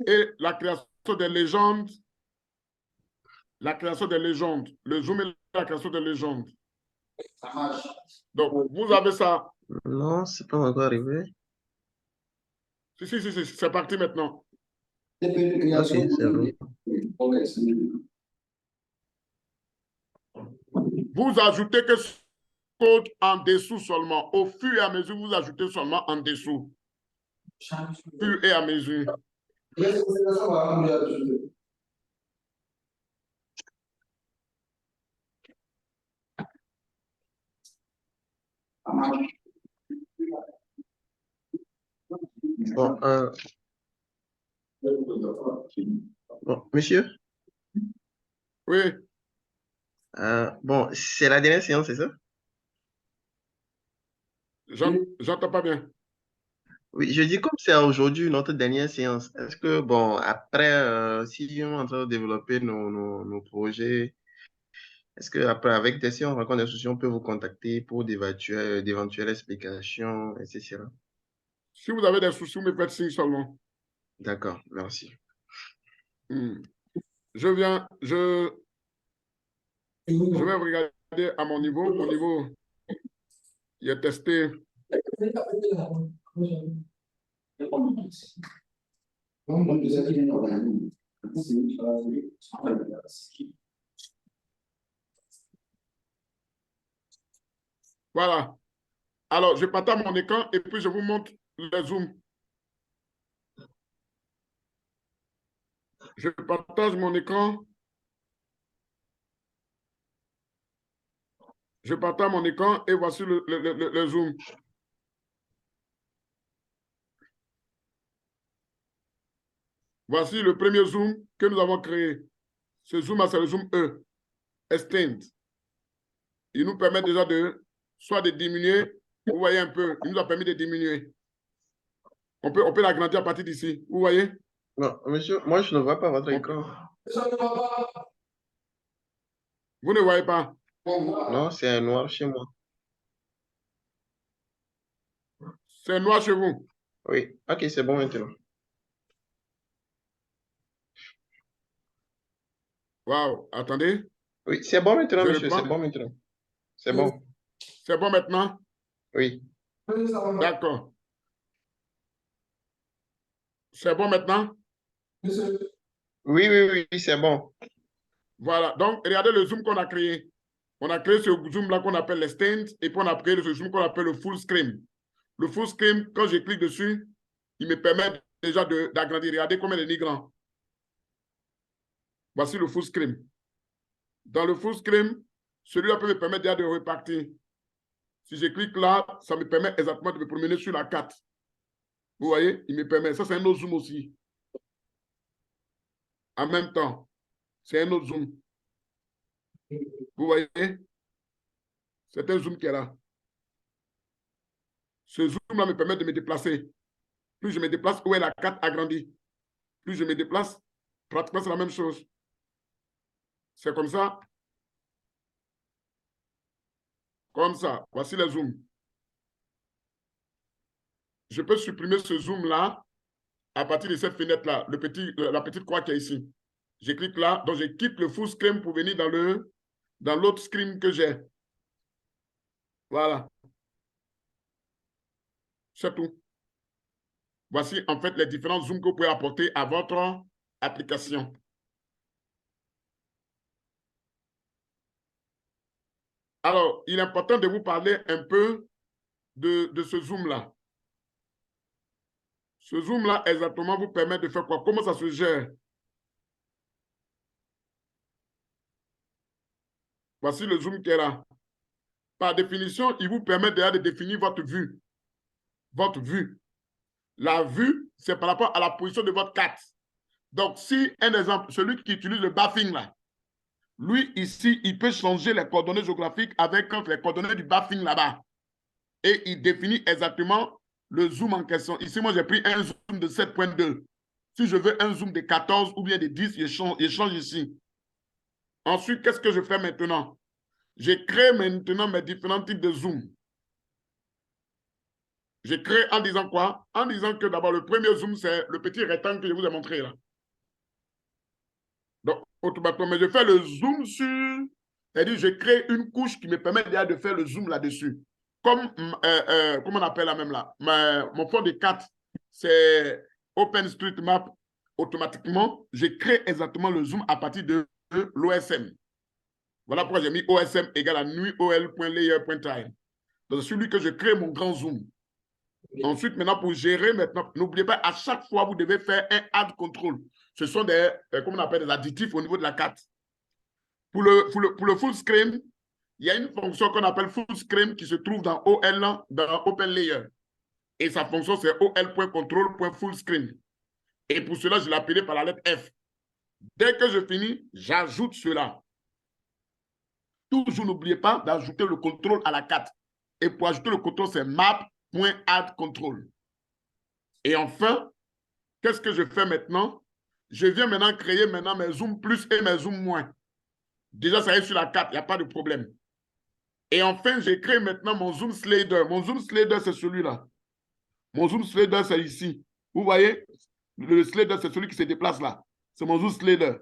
et la création des légendes. La création des légendes. Le zoom et la création des légendes. Ça marche. Donc, vous avez ça. Non, c'est pas encore arrivé. Si, c'est parti maintenant. Depuis une création, Ok, c'est bon. ok, c'est mieux. Vous ajoutez que ce code en dessous seulement. Au fur et à mesure, vous ajoutez seulement en dessous. Au fur et à mesure. Ça marche. Bon, bon, monsieur, Oui, bon, c'est la dernière séance, c'est ça? j'entends pas bien. Oui, je dis comme c'est aujourd'hui notre dernière séance. Est-ce que, bon, après, si on est en train de développer nos projets, est-ce que après, avec des si on rencontre des soucis, on peut vous contacter pour d'éventuelles explications, etc. Si vous avez des soucis, vous me faites signe seulement. D'accord, merci. Je vais regarder à mon niveau. Au niveau, il est testé. Voilà. Alors, je partage mon écran et puis je vous montre le zoom. Je partage mon écran. Je partage mon écran et voici le zoom. Voici le premier zoom que nous avons créé. Ce zoom-là, c'est le zoom E, Extend. Il nous permet déjà de, soit de diminuer, vous voyez un peu, il nous a permis de diminuer. On peut l'agrandir à partir d'ici, vous voyez? Non, monsieur, moi, je ne vois pas votre écran. Vous ne voyez pas? Non, c'est noir chez moi. C'est noir chez vous. Oui, ok, c'est bon maintenant. Waouh, attendez. Oui, c'est bon maintenant, Je monsieur, c'est reprends. bon maintenant. C'est bon. C'est bon maintenant? Oui. D'accord. C'est bon maintenant? Oui, c'est bon. Voilà. Donc, regardez le zoom qu'on a créé. On a créé ce zoom-là qu'on appelle l'extend et puis on a créé ce zoom qu'on appelle le full screen. Le full screen, quand je clique dessus, il me permet déjà d'agrandir. Regardez combien il est grand. Voici le full screen. Dans le full screen, celui-là peut me permettre déjà de repartir. Si je clique là, ça me permet exactement de me promener sur la carte. Vous voyez, il me permet. Ça, c'est un autre zoom aussi. En même temps, c'est un autre zoom. Vous voyez, c'est un zoom qui est là. Ce zoom-là me permet de me déplacer. Plus je me déplace, où est la carte agrandie. Plus je me déplace, pratiquement c'est la même chose. C'est comme ça. Comme ça. Voici le zoom. Je peux supprimer ce zoom-là à partir de cette fenêtre-là, la petite croix qui est ici. Je clique là, donc je quitte le full screen pour venir dans l'autre screen que j'ai. Voilà. C'est tout. Voici en fait les différents zooms que vous pouvez apporter à votre application. Alors, il est important de vous parler un peu de ce zoom-là. Ce zoom-là, exactement, vous permet de faire quoi? Comment ça se gère? Voici le zoom qui est là. Par définition, il vous permet déjà de définir votre vue. Votre vue. La vue, c'est par rapport à la position de votre carte. Donc, si, un exemple, celui qui utilise le buffing là, lui, ici, il peut changer les coordonnées géographiques avec les coordonnées du buffing là-bas. Et il définit exactement le zoom en question. Ici, moi, j'ai pris un zoom de 7.2. Si je veux un zoom de 14 ou bien de 10, je change ici. Ensuite, qu'est-ce que je fais maintenant? J'ai créé maintenant mes différents types de zoom. J'ai créé en disant quoi? En disant que d'abord, le premier zoom, c'est le petit rectangle que je vous ai montré là. Donc, automatiquement, je fais le zoom sur... C'est-à-dire, je crée une couche qui me permet déjà de faire le zoom là-dessus. Comme, comment on appelle la même là? Mon fond de carte, c'est OpenStreetMap. Automatiquement, je crée exactement le zoom à partir de l'OSM. Voilà pourquoi j'ai mis OSM égale à nuol.layer.time. Donc, c'est celui que je crée mon grand zoom. Ensuite, maintenant, pour gérer, maintenant, n'oubliez pas, à chaque fois, vous devez faire un add control. Ce sont des, comment on appelle, des additifs au niveau de la carte. Pour le full screen, il y a une fonction qu'on appelle full screen qui se trouve dans OL, dans OpenLayer. Et sa fonction, c'est ol.control.fullscreen. Et pour cela, je l'ai appelé par la lettre F. Dès que je finis, j'ajoute cela. Toujours, n'oubliez pas d'ajouter le contrôle à la carte. Et pour ajouter le contrôle, c'est map.addControl. Et enfin, qu'est-ce que je fais maintenant? Je viens maintenant créer maintenant mes zooms plus et mes zooms moins. Déjà, ça est sur la carte, il n'y a pas de problème. Et enfin, j'ai créé maintenant mon zoom slider. Mon zoom slider, c'est celui-là. Mon zoom slider, c'est ici. Vous voyez? Le slider, c'est celui qui se déplace là. C'est mon zoom slider.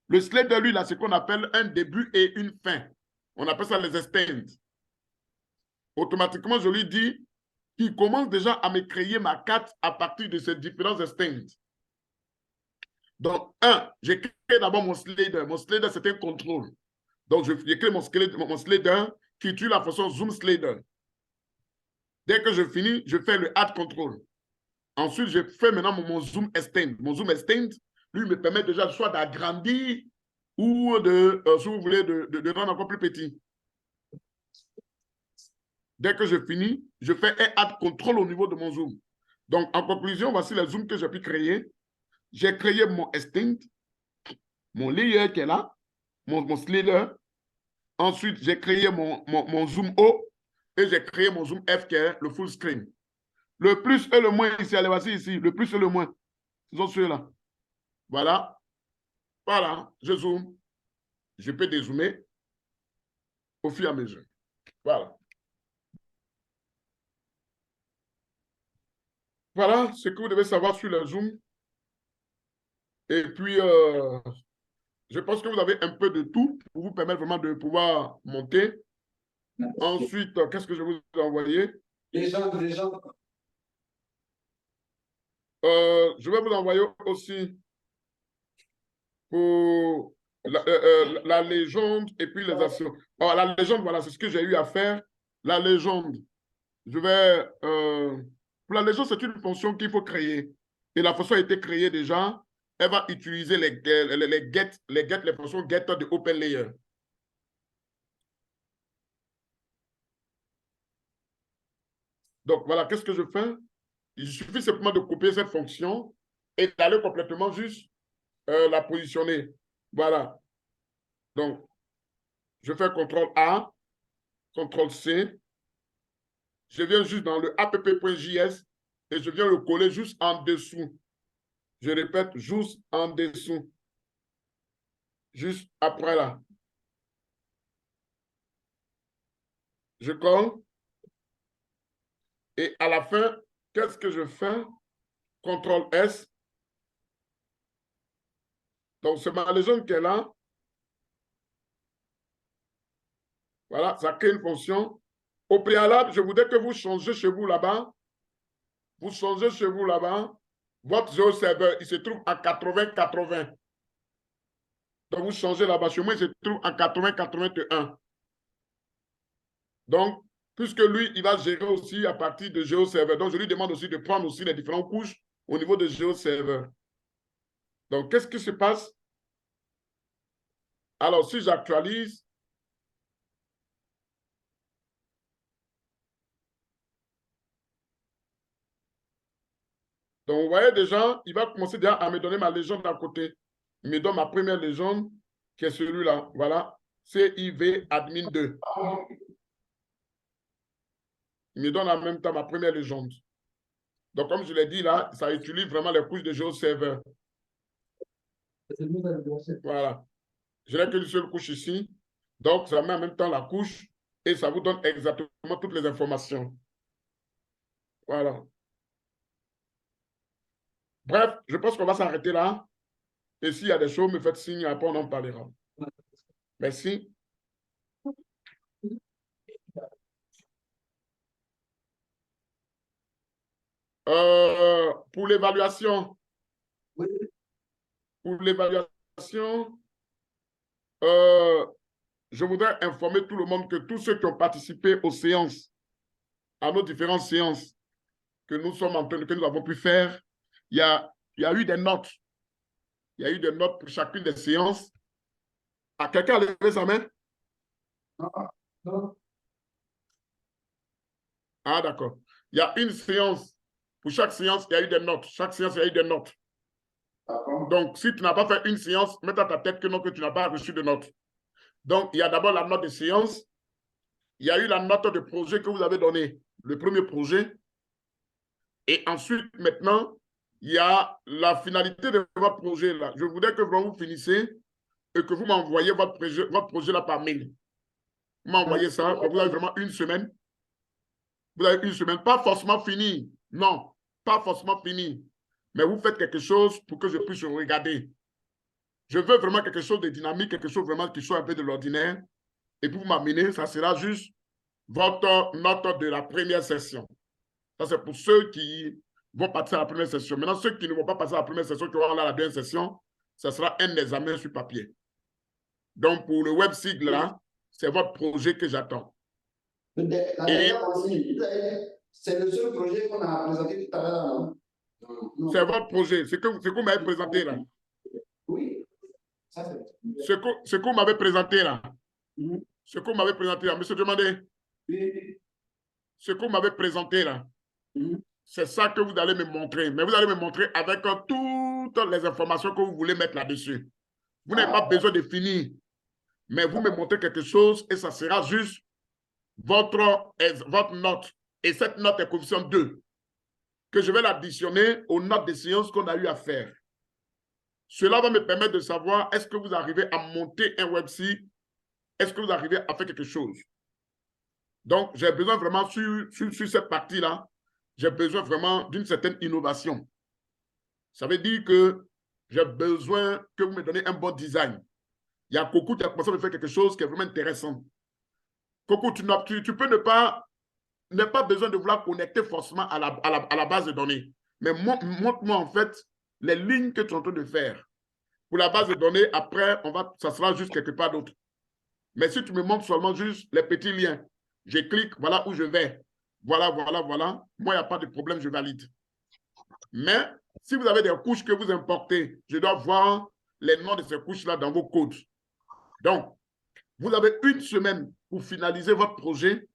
Le slider, lui, là, c'est ce qu'on appelle un début et une fin. On appelle ça les extends. Automatiquement, je lui dis qu'il commence déjà à me créer ma carte à partir de ces différents extends. Donc, j'ai créé d'abord mon slider. Mon slider, c'est un contrôle. Donc, j'ai créé mon slider qui utilise la fonction zoom slider. Dès que je finis, je fais le add control. Ensuite, je fais maintenant mon zoom extend. Mon zoom extend, lui, me permet déjà soit d'agrandir ou de, si vous voulez, de rendre encore plus petit. Dès que je finis, je fais un add control au niveau de mon zoom. Donc, en conclusion, voici les zooms que j'ai pu créer. J'ai créé mon extend, mon layer qui est là, mon slider. Ensuite, j'ai créé mon zoom O et j'ai créé mon zoom F qui est le full screen. Le plus et le moins ici, allez, voici ici, le plus et le moins. Ce sont ceux-là. Voilà. Voilà, je zoome. Je peux dézoomer au fur et à mesure. Voilà. Voilà ce que vous devez savoir sur le zoom. Et puis, je pense que vous avez un peu de tout pour vous permettre vraiment de pouvoir monter. Ensuite, qu'est-ce que je vous ai envoyé? Les gens. Je vais vous envoyer aussi pour la légende et puis les actions. Alors, la légende, voilà, c'est ce que j'ai eu à faire. La légende, je vais... pour la légende, c'est une fonction qu'il faut créer. Et la fonction a été créée déjà. Elle va utiliser les fonctions get de OpenLayer. Donc, voilà, qu'est-ce que je fais? Il suffit simplement de copier cette fonction et d'aller complètement juste la positionner. Voilà. Donc, je fais CTRL-A, CTRL-C. Je viens juste dans le app.js et je viens le coller juste en dessous. Je répète, juste en dessous. Juste après là. Je colle. Et à la fin, qu'est-ce que je fais? CTRL-S. Donc, c'est ma légende qui est là. Voilà, ça crée une fonction. Au préalable, je voudrais que vous changez chez vous là-bas. Vous changez chez vous là-bas. Votre géoserveur, il se trouve à 80-80. Donc, vous changez là-bas. Chez moi, il se trouve à 80-81. Donc, puisque lui, il va gérer aussi à partir de géoserveur. Donc, je lui demande aussi de prendre aussi les différentes couches au niveau de géoserveur. Donc, qu'est-ce qui se passe? Alors, si j'actualise, donc, vous voyez déjà, il va commencer déjà à me donner ma légende à côté. Il me donne ma première légende, qui est celui-là. Voilà. CIV admin 2. Il me donne en même temps ma première légende. Donc, comme je l'ai dit là, ça utilise vraiment les couches de géoserveur. Voilà. Je n'ai qu'une seule couche ici. Donc, ça met en même temps la couche et ça vous donne exactement toutes les informations. Voilà. Bref, je pense qu'on va s'arrêter là. Et s'il y a des choses, me faites signe, après on en parlera. Merci. Pour l'évaluation, je voudrais informer tout le monde que tous ceux qui ont participé aux séances, à nos différentes séances que nous avons pu faire, il y a eu des notes. Il y a eu des notes pour chacune des séances. Ah, quelqu'un a levé sa main? Non. Ah, d'accord. Il y a une séance. Pour chaque séance, il y a eu des notes. Chaque séance, il y a eu des notes. Donc, si tu n'as pas fait une séance, mets dans ta tête que non, que tu n'as pas reçu de notes. Donc, il y a d'abord la note de séance. Il y a eu la note de projet que vous avez donnée, le premier projet. Et ensuite, maintenant, il y a la finalité de votre projet là. Je voudrais que vous finissez et que vous m'envoyez votre projet là par mail. Vous m'envoyez ça, vous avez vraiment une semaine. Vous avez une semaine, pas forcément fini. Non, pas forcément fini. Mais vous faites quelque chose pour que je puisse regarder. Je veux vraiment quelque chose de dynamique, quelque chose vraiment qui soit un peu de l'ordinaire. Et pour m'amener, ça sera juste votre note de la première session. Ça, c'est pour ceux qui vont passer à la première session. Maintenant, ceux qui ne vont pas passer à la première session, qui auront là la deuxième session, ça sera un examen sur papier. Donc, pour le WebSig, là, c'est votre projet que j'attends. C'est le seul projet qu'on a présenté tout à l'heure. C'est votre projet. Ce que vous m'avez présenté là. Oui. Ce que vous m'avez présenté là. Ce que vous m'avez présenté là. Monsieur Demandé. Oui. Ce que vous m'avez présenté là. C'est ça que vous allez me montrer. Mais vous allez me montrer avec toutes les informations que vous voulez mettre là-dessus. Vous n'avez pas besoin de finir. Mais vous me montrez quelque chose et ça sera juste votre note. Et cette note est coefficient 2. Que je vais l'additionner aux notes de séance qu'on a eu à faire. Cela va me permettre de savoir est-ce que vous arrivez à monter un website, est-ce que vous arrivez à faire quelque chose. Donc, j'ai besoin vraiment sur cette partie-là, j'ai besoin vraiment d'une certaine innovation. Ça veut dire que j'ai besoin que vous me donnez un bon design. Il y a Coco qui a commencé à me faire quelque chose qui est vraiment intéressant. Coco, tu peux n'as pas besoin de vouloir connecter forcément à la base de données. Mais montre-moi en fait les lignes que tu es en train de faire. Pour la base de données, après, ça sera juste quelque part d'autre. Mais si tu me montres seulement juste les petits liens, je clique, voilà où je vais. Voilà. Moi, il n'y a pas de problème, je valide. Mais si vous avez des couches que vous importez, je dois voir les noms de ces couches-là dans vos codes. Donc, vous avez une semaine pour finaliser votre projet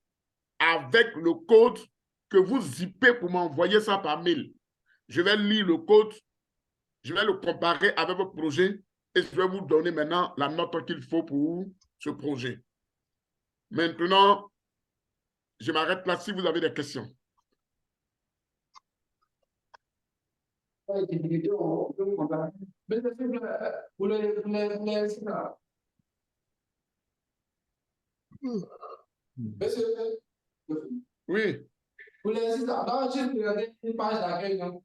avec le code que vous zippez pour m'envoyer ça par mail. Je vais lire le code, je vais le comparer avec votre projet et je vais vous donner maintenant la note qu'il faut pour ce projet. Maintenant, je m'arrête là si vous avez des questions. Oui. Pour les sites, alors, j'ai regardé une page d'accueil, non?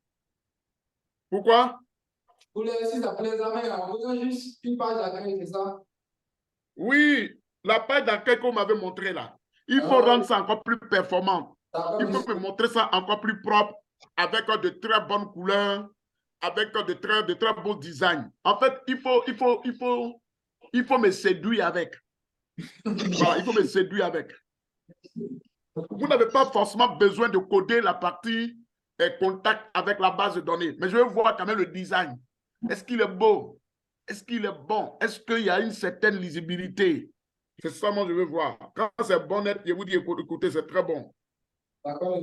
Pourquoi? Pour les sites, pour les examens, on a besoin juste une page d'accueil, c'est ça? Oui, la page d'accueil qu'on m'avait montré là. Il faut rendre ça encore plus performant. Il faut me montrer ça encore plus propre, avec de très bonnes couleurs, avec de très beaux designs. En fait, il faut me séduire avec. Voilà, il faut me séduire avec. Vous n'avez pas forcément besoin de coder la partie contact avec la base de données. Mais je veux voir quand même le design. Est-ce qu'il est beau? Est-ce qu'il est bon? Est-ce qu'il y a une certaine lisibilité? C'est ça, moi, je veux voir. Quand c'est bon net, je vous dis, écoutez, c'est très bon. D'accord.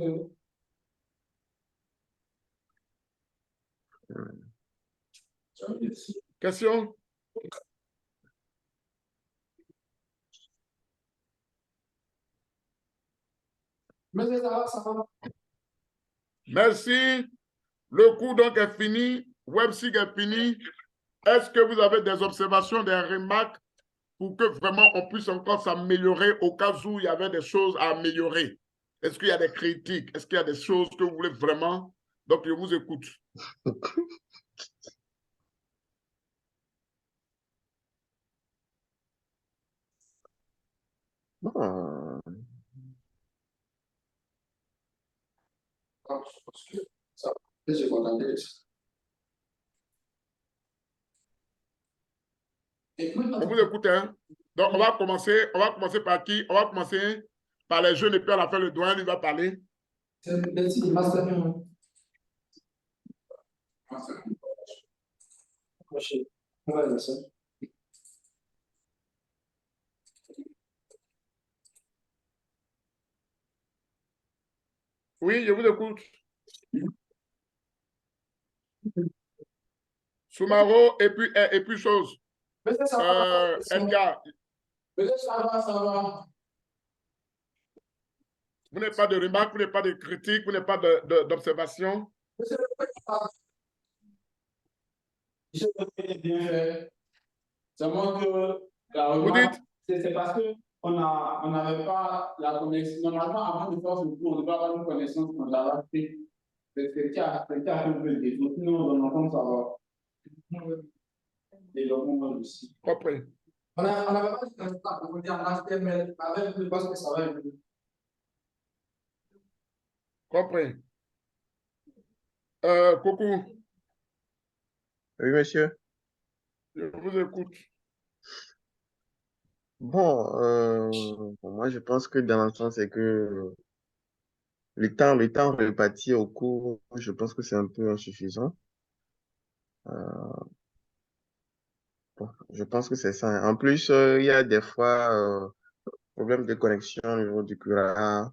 Question? Mais ça va. Merci. Le cours donc est fini. WebSig est fini. Est-ce que vous avez des observations, des remarques pour que vraiment on puisse encore s'améliorer au cas où il y avait des choses à améliorer? Est-ce qu'il y a des critiques? Est-ce qu'il y a des choses que vous voulez vraiment? Donc, je vous écoute. Bon, Je suis content de ça. On vous écoute, hein? Donc, on va commencer par qui? On va commencer par les jeunes et puis à la fin, le doyen lui va parler. Merci, master. Oui, je vous écoute. Soumaro et puis chose. Edgar. Ça va. Vous n'avez pas de remarques, vous n'avez pas de critiques, vous n'avez pas d'observations. Je vais bien fait. Seulement que la Vous remarque, dites? c'est parce qu'on n'avait pas la connaissance. Normalement, avant de faire ce cours, on doit avoir une connaissance qu'on l'avait fait. C'est ce qui a un peu de défaut. Sinon, on entend ça va. Développement aussi. Compris. On n'avait pas de connaissance, on dit en HTML, avec le poste que ça va être. Compris. Coucou. oui, monsieur. Je vous écoute. Bon, moi, je pense que dans l'ensemble, c'est que le temps réparti au cours, je pense que c'est un peu insuffisant. Bon, je pense que c'est ça. En plus, il y a des fois problème de connexion au niveau du curat.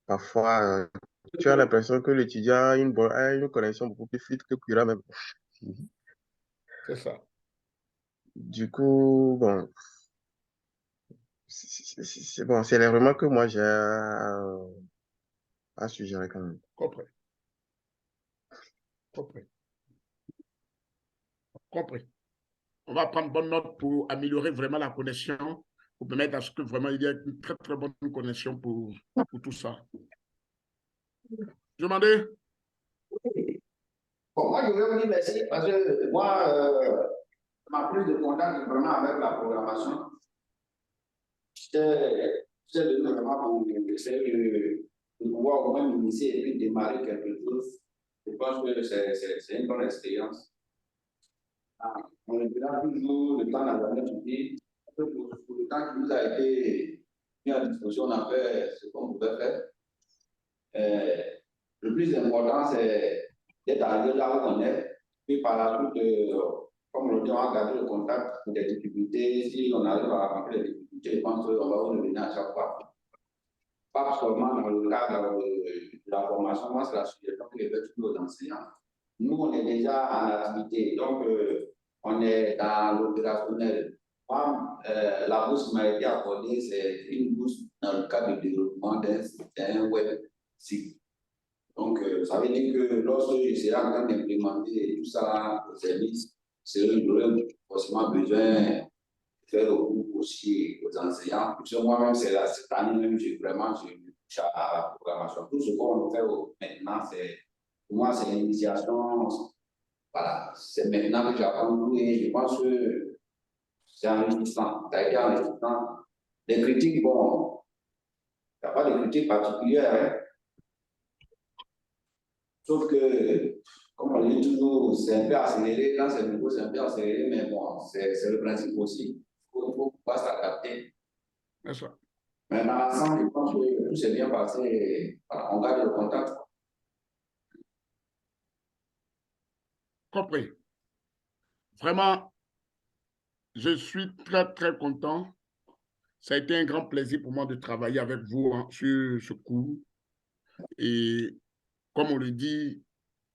Parfois, tu as l'impression que l'étudiant a une connexion beaucoup plus fluide que le curat même. C'est ça. Du coup, bon, c'est bon, c'est les remarques que moi j'ai à suggérer quand même. Compris. Compris. Compris. On va prendre bonne note pour améliorer vraiment la connexion, pour permettre à ce que vraiment il y ait une très, très bonne connexion pour tout ça. Je demandais? Bon, moi, je voulais vous dire merci parce que moi, ma prise de contact vraiment avec la programmation, c'est vraiment pour essayer de pouvoir au moins initier et puis démarrer quelque chose. Je pense que c'est une bonne expérience. On est là toujours, le temps n'a jamais suffit. Pour le temps qui nous a été mis à disposition, on a fait ce qu'on pouvait faire. Le plus important, c'est d'être arrivé là où on est, puis par la suite, comme on le dit, on va garder le contact pour des difficultés. Si on arrive à rencontrer des difficultés, je pense qu'on va vous revenir à chaque fois. Pas seulement dans le cadre de la formation, moi, c'est la suggestion que je fais toujours aux enseignants. Nous, on est déjà en activité, donc on est dans l'opérationnel. Moi, la bourse m'a été accordée, c'est une bourse dans le cadre du développement d'un web site. Donc, ça veut dire que lorsque je serai en train d'implémenter tout ça au service, j'aurai forcément besoin de faire recours aussi aux enseignants. Parce que moi-même, c'est cette année même, je touche à la programmation. Tout ce qu'on fait maintenant, pour moi, c'est l'initiation. Voilà, c'est maintenant que j'apprends tout et je pense que c'est enrichissant. Ça a été enrichissant. Les critiques, bon, il n'y a pas de critiques particulières, hein. Sauf que, comme on dit toujours, c'est un peu accéléré. Quand c'est nouveau, c'est un peu accéléré, mais bon, c'est le principe aussi. Il faut pouvoir s'adapter. Mais dans l'ensemble, je pense que tout s'est bien passé. Voilà, on garde le contact. Compris. Vraiment, je suis très, très content. Ça a été un grand plaisir pour moi de travailler avec vous sur ce cours. Et comme on le dit,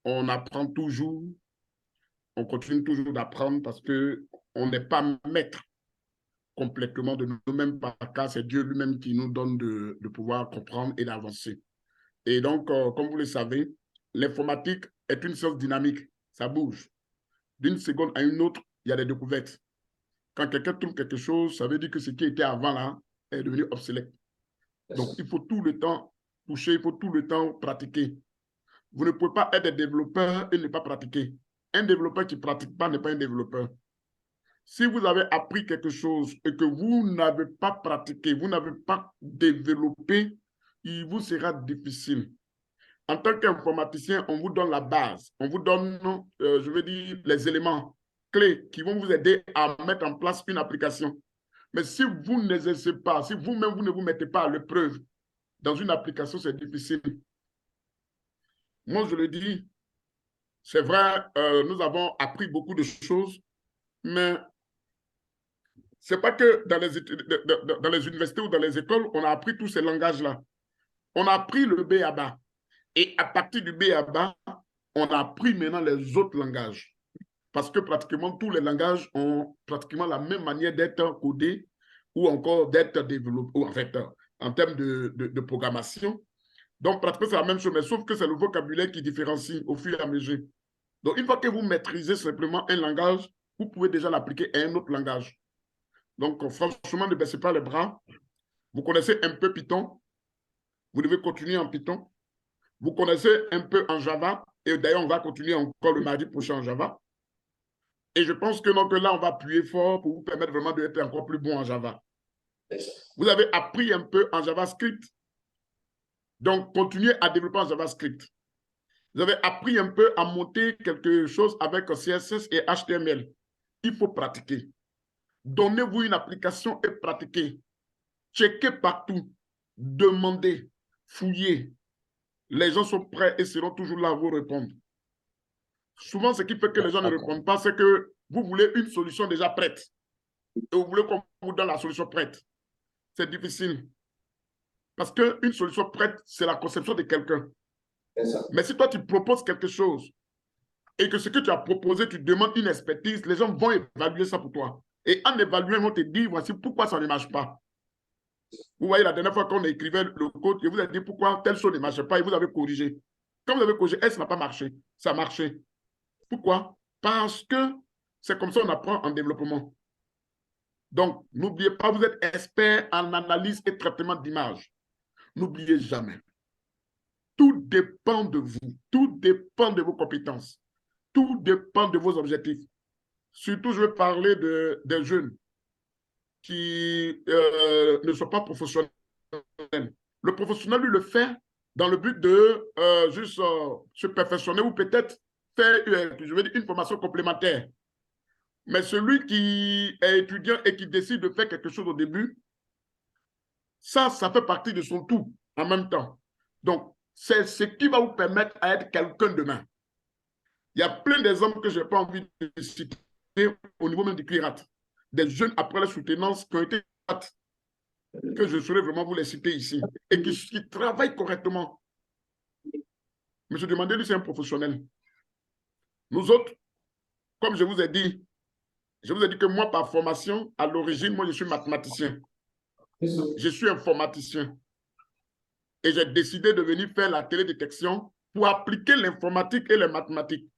on apprend toujours, on continue toujours d'apprendre parce qu'on n'est pas maître complètement de nous-mêmes par cas. C'est Dieu lui-même qui nous donne de pouvoir comprendre et d'avancer. Et donc, comme vous le savez, l'informatique est une chose dynamique. Ça bouge. D'une seconde à une autre, il y a des découvertes. Quand quelqu'un trouve quelque chose, ça veut dire que ce qui était avant là est devenu obsolète. Donc, il faut tout le temps toucher, il faut tout le temps pratiquer. Vous ne pouvez pas être développeur et ne pas pratiquer. Un développeur qui ne pratique pas n'est pas un développeur. Si vous avez appris quelque chose et que vous n'avez pas pratiqué, vous n'avez pas développé, il vous sera difficile. En tant qu'informaticien, on vous donne la base, on vous donne, je veux dire, les éléments clés qui vont vous aider à mettre en place une application. Mais si vous n'exercez pas, si vous-même, vous ne vous mettez pas à l'épreuve dans une application, c'est difficile. Moi, je le dis, c'est vrai, nous avons appris beaucoup de choses, mais ce n'est pas que dans les universités ou dans les écoles, on a appris tous ces langages-là. On a appris le B à bas. Et à partir du B à bas, on a appris maintenant les autres langages. Parce que pratiquement tous les langages ont pratiquement la même manière d'être codés ou encore d'être développés, en fait, en termes de programmation. Donc, pratiquement, c'est la même chose, mais sauf que c'est le vocabulaire qui différencie au fur et à mesure. Donc, une fois que vous maîtrisez simplement un langage, vous pouvez déjà l'appliquer à un autre langage. Donc, franchement, ne baissez pas les bras. Vous connaissez un peu Python. Vous devez continuer en Python. Vous connaissez un peu en Java. Et d'ailleurs, on va continuer encore le mardi prochain en Java. Et je pense que donc, là, on va appuyer fort pour vous permettre vraiment d'être encore plus bon en Java. Vous avez appris un peu en JavaScript. Donc, continuez à développer en JavaScript. Vous avez appris un peu à monter quelque chose avec CSS et HTML. Il faut pratiquer. Donnez-vous une application et pratiquez. Checkez partout. Demandez. Fouillez. Les gens sont prêts et seront toujours là à vous répondre. Souvent, ce qui fait que les gens ne répondent pas, c'est que vous voulez une solution déjà prête. Et vous voulez qu'on vous donne la solution prête. C'est difficile. Parce qu'une solution prête, c'est la conception de quelqu'un. Mais si toi, tu proposes quelque chose et que ce que tu as proposé, tu demandes une expertise, les gens vont évaluer ça pour toi. Et en évaluant, ils vont te dire, voici pourquoi ça ne marche pas. Vous voyez, la dernière fois qu'on écrivait le code, je vous ai dit pourquoi telle chose ne marche pas et vous avez corrigé. Quand vous avez corrigé, ça n'a pas marché. Ça a marché. Pourquoi? Parce que c'est comme ça qu'on apprend en développement. Donc, n'oubliez pas, vous êtes expert en analyse et traitement d'image. N'oubliez jamais. Tout dépend de vous. Tout dépend de vos compétences. Tout dépend de vos objectifs. Surtout, je vais parler des jeunes qui ne sont pas professionnels. Le professionnel, lui, le fait dans le but de juste se perfectionner ou peut-être faire, je veux dire, une formation complémentaire. Mais celui qui est étudiant et qui décide de faire quelque chose au début, ça fait partie de son tout en même temps. Donc, c'est ce qui va vous permettre à être quelqu'un demain. Il y a plein d'exemples que je n'ai pas envie de citer au niveau même du CLIRAT. Des jeunes après la soutenance qui ont été que je saurais vraiment vous les citer ici et qui travaillent correctement. Monsieur Demandé, lui, c'est un professionnel. Nous autres, comme je vous ai dit que moi, par formation, à l'origine, moi, je suis mathématicien. Je suis informaticien. Et j'ai décidé de venir faire la télédétection pour appliquer l'informatique et les mathématiques.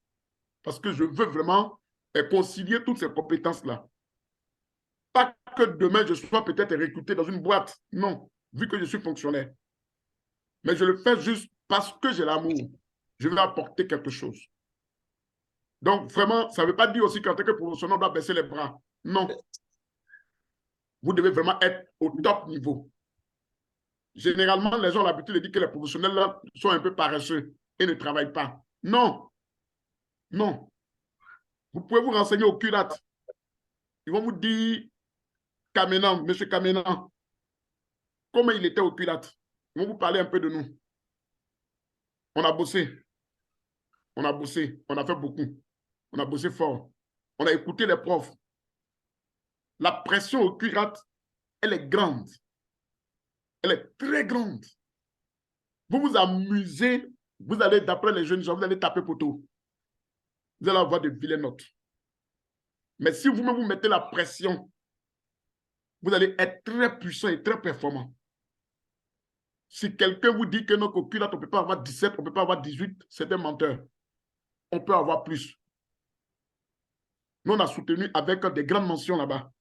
Parce que je veux vraiment concilier toutes ces compétences-là. Pas que demain, je sois peut-être recruté dans une boîte. Non, vu que je suis fonctionnaire. Mais je le fais juste parce que j'ai l'amour. Je veux apporter quelque chose. Donc, vraiment, ça ne veut pas dire aussi qu'en tant que professionnel, on doit baisser les bras. Non. Vous devez vraiment être au top niveau. Généralement, les gens ont l'habitude de dire que les professionnels là, sont un peu paresseux et ne travaillent pas. Non. Non. Vous pouvez vous renseigner au CURAT. Ils vont vous dire, Kamenan, monsieur Kamenan, comment il était au CURAT. Ils vont vous parler un peu de nous. On a bossé. On a bossé. On a fait beaucoup. On a bossé fort. On a écouté les profs. La pression au CURAT, elle est grande. Elle est très grande. Vous vous amusez, vous allez, d'après les jeunes gens, vous allez taper poteau. Vous allez avoir de vilaines notes. Mais si vous-même vous mettez la pression, vous allez être très puissant et très performant. Si quelqu'un vous dit que notre CURAT, on ne peut pas avoir 17, on ne peut pas avoir 18, c'est un menteur. On peut avoir plus. Nous, on a soutenu avec des grandes mentions là-bas.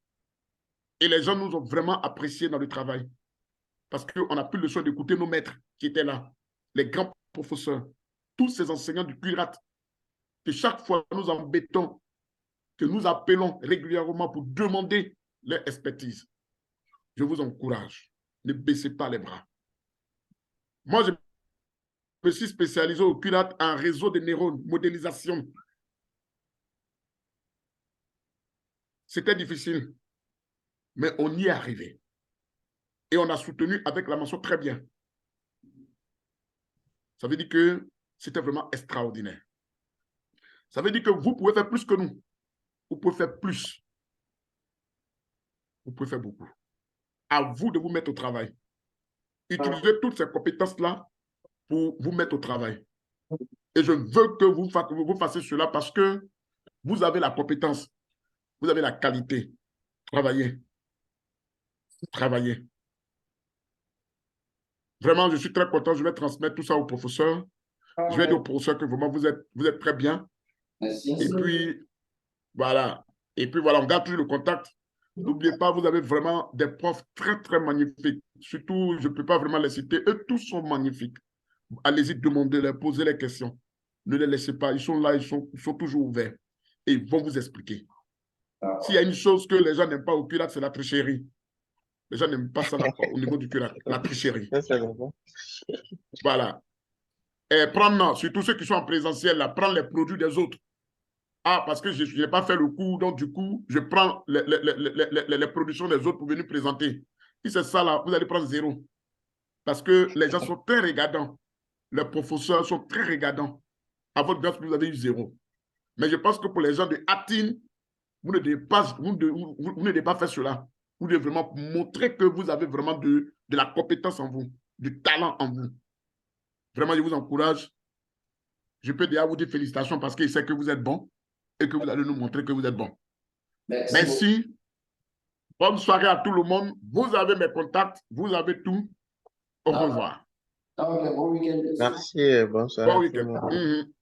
Et les gens nous ont vraiment appréciés dans le travail. Parce qu'on n'a plus le choix d'écouter nos maîtres qui étaient là, les grands professeurs, tous ces enseignants du curat, que chaque fois nous embêtons, que nous appelons régulièrement pour demander leur expertise. Je vous encourage, ne baissez pas les bras. Moi, je me suis spécialisé au curat en réseau de neurones, modélisation. C'était difficile, mais on y est arrivé. Et on a soutenu avec la mention très bien. Ça veut dire que c'était vraiment extraordinaire. Ça veut dire que vous pouvez faire plus que nous. Vous pouvez faire plus. Vous pouvez faire beaucoup. À vous de vous mettre au travail. Utilisez toutes ces compétences-là pour vous mettre au travail. Et je veux que vous fassiez cela parce que vous avez la compétence, vous avez la qualité. Travaillez. Travaillez. Vraiment, je suis très content. Je vais transmettre tout ça au professeur. Je vais dire au professeur que vraiment, vous êtes très bien. Merci. Et puis, voilà. Et puis, voilà, on garde toujours le contact. N'oubliez pas, vous avez vraiment des profs très, très magnifiques. Surtout, je ne peux pas vraiment les citer. Eux, tous sont magnifiques. Allez-y, demandez-les, posez les questions. Ne les laissez pas. Ils sont là, ils sont toujours ouverts. Et ils vont vous expliquer. S'il y a une chose que les gens n'aiment pas au Pilates, c'est la tricherie. Les gens n'aiment pas ça au niveau du Pilates, la tricherie. Voilà. Et prendre, surtout ceux qui sont en présentiel, là, prendre les produits des autres. Ah, parce que je n'ai pas fait le cours, donc du coup, je prends les productions des autres pour venir présenter. Si c'est ça, là, vous allez prendre zéro. Parce que les gens sont très regardants. Les professeurs sont très regardants. À votre place, vous avez eu zéro. Mais je pense que pour les gens de Atin, vous ne devez pas, vous ne devez pas faire cela. Vous devez vraiment montrer que vous avez vraiment de la compétence en vous, du talent en vous. Vraiment, je vous encourage. Je peux déjà vous dire félicitations parce qu'il sait que vous êtes bon et que vous allez nous montrer que vous êtes bon. Merci. Bonne soirée à tout le monde. Vous avez mes contacts, vous avez tout. Au revoir. Bon week-end. Merci, bonsoir Bon à tout le week-end. monde.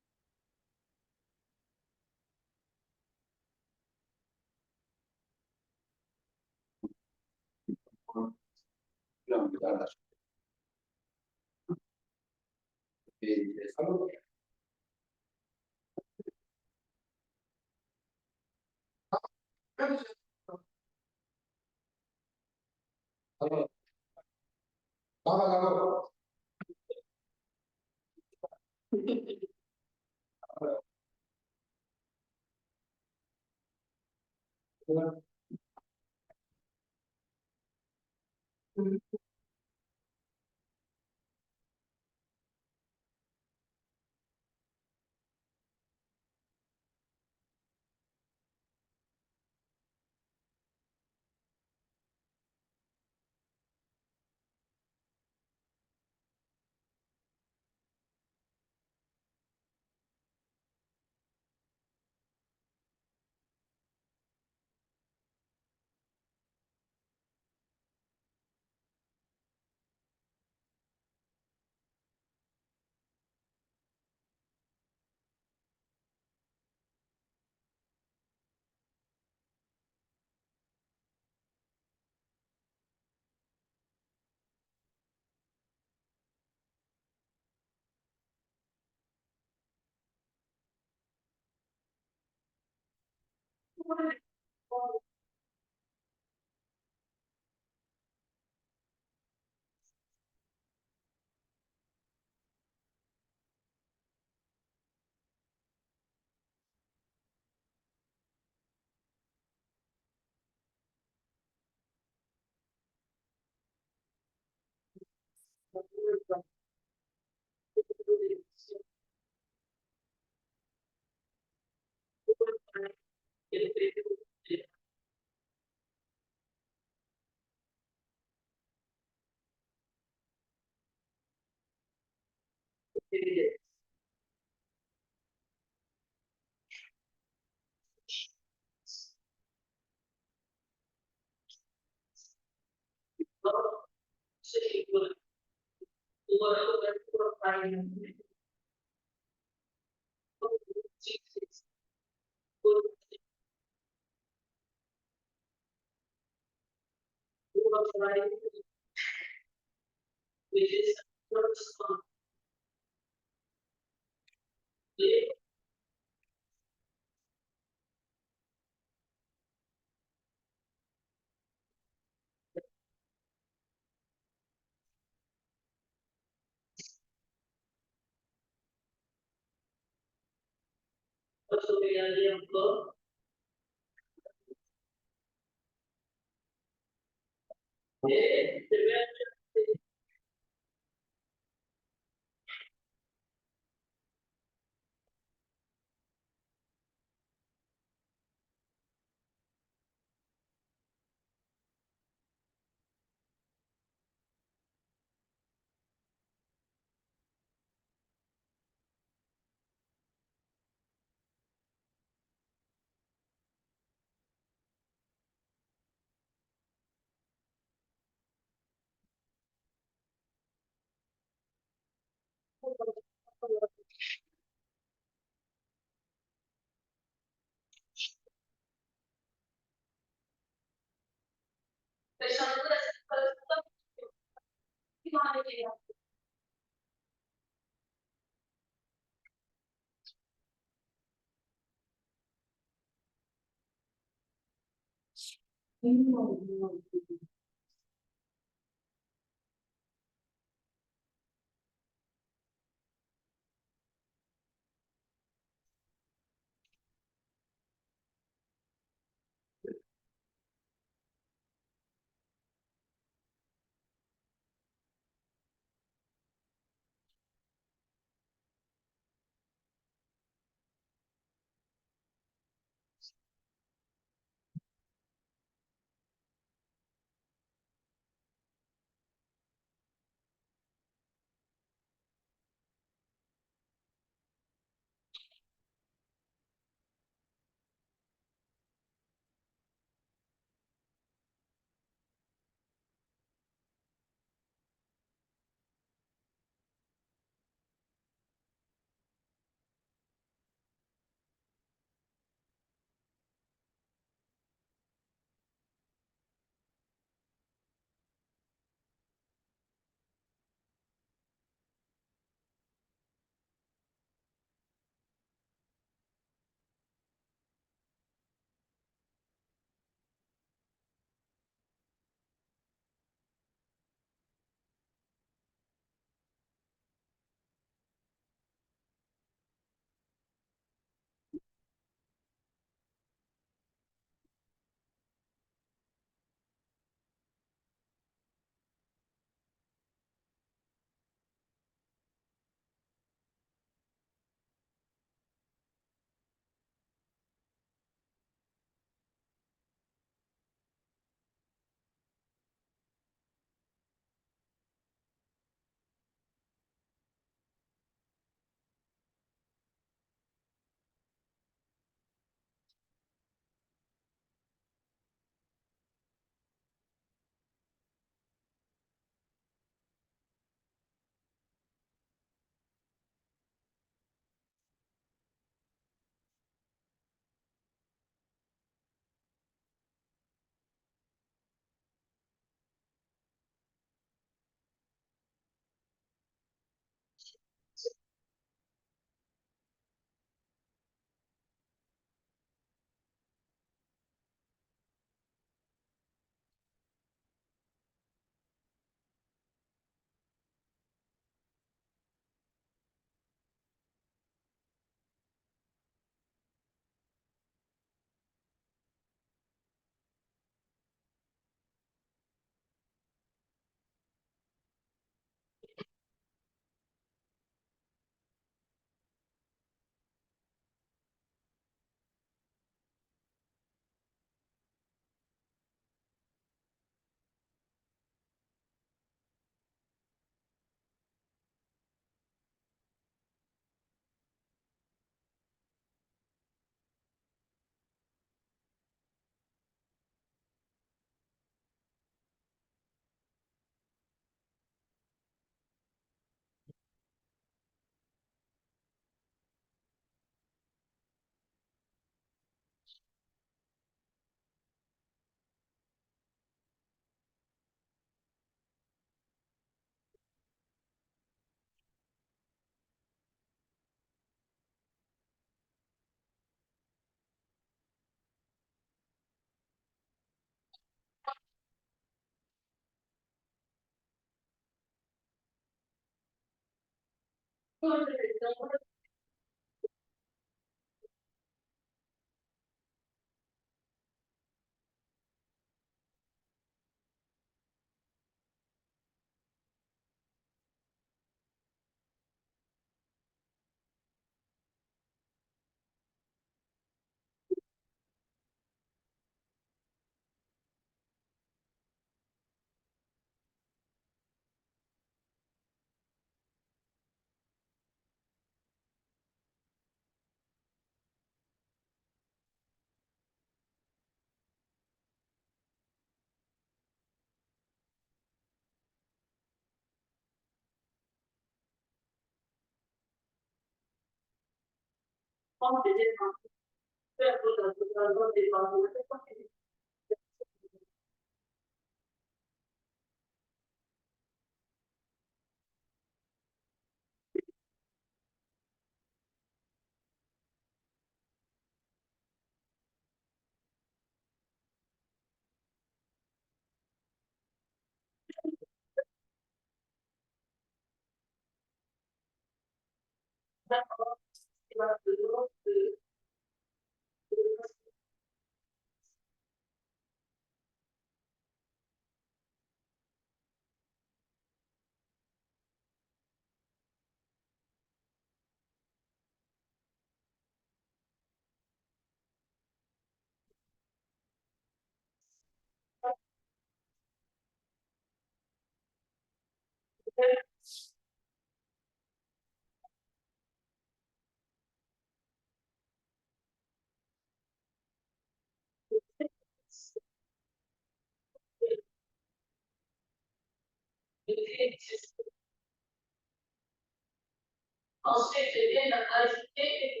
Ensuite, je viens ajouter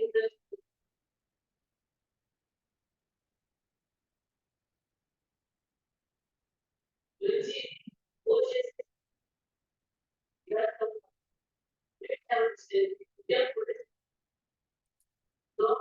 le titre au geste. C'est bien pour les donc,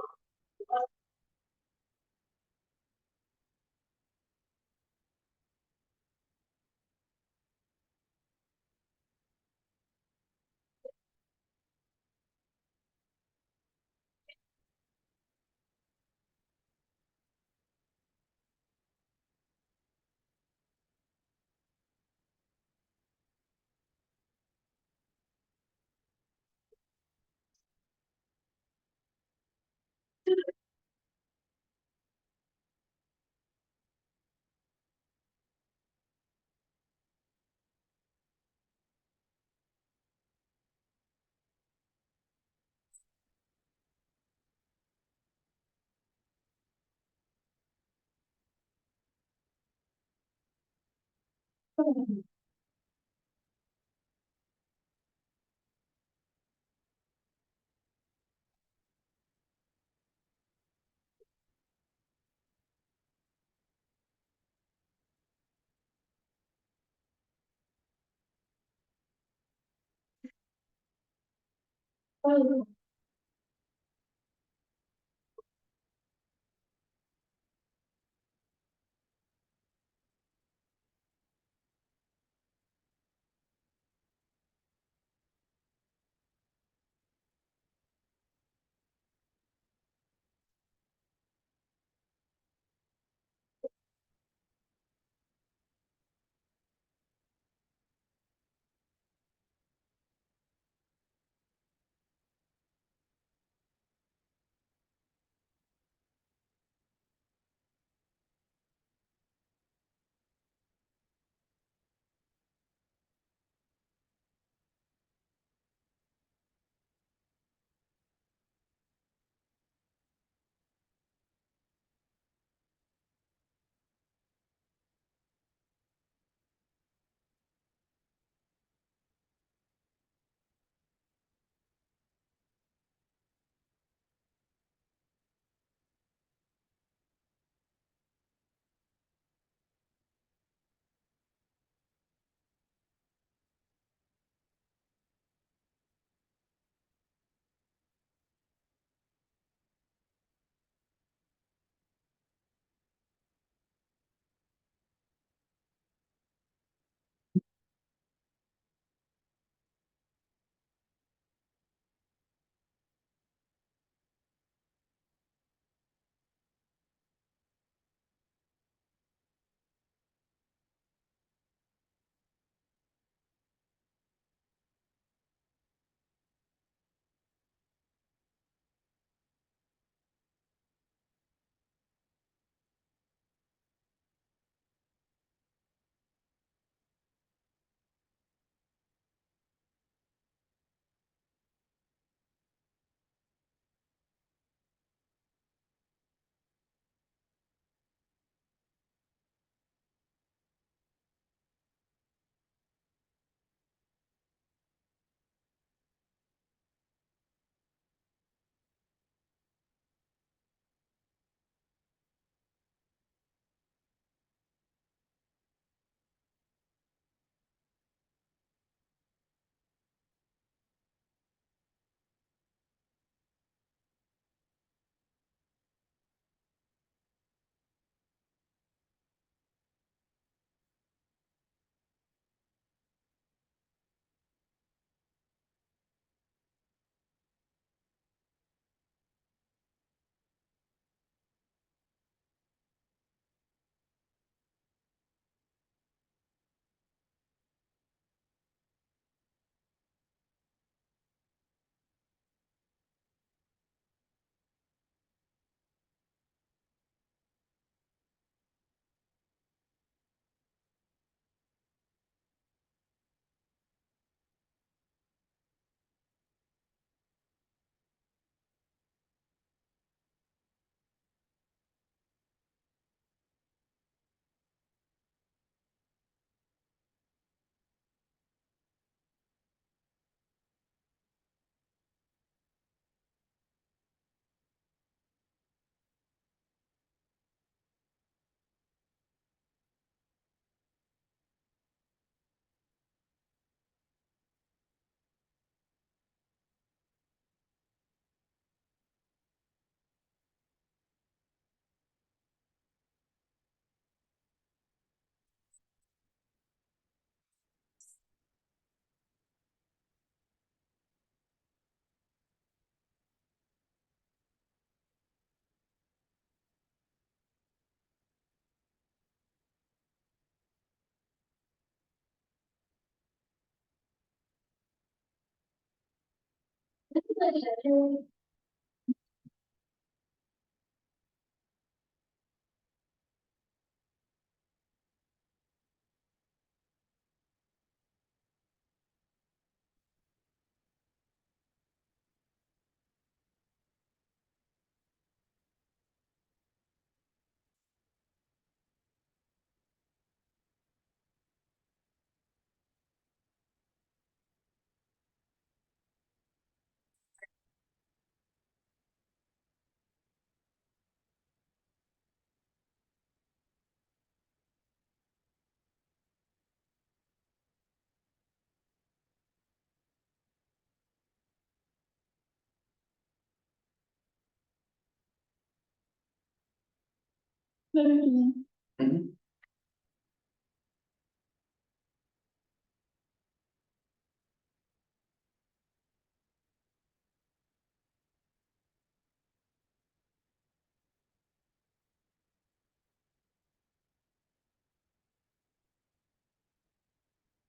Mhm.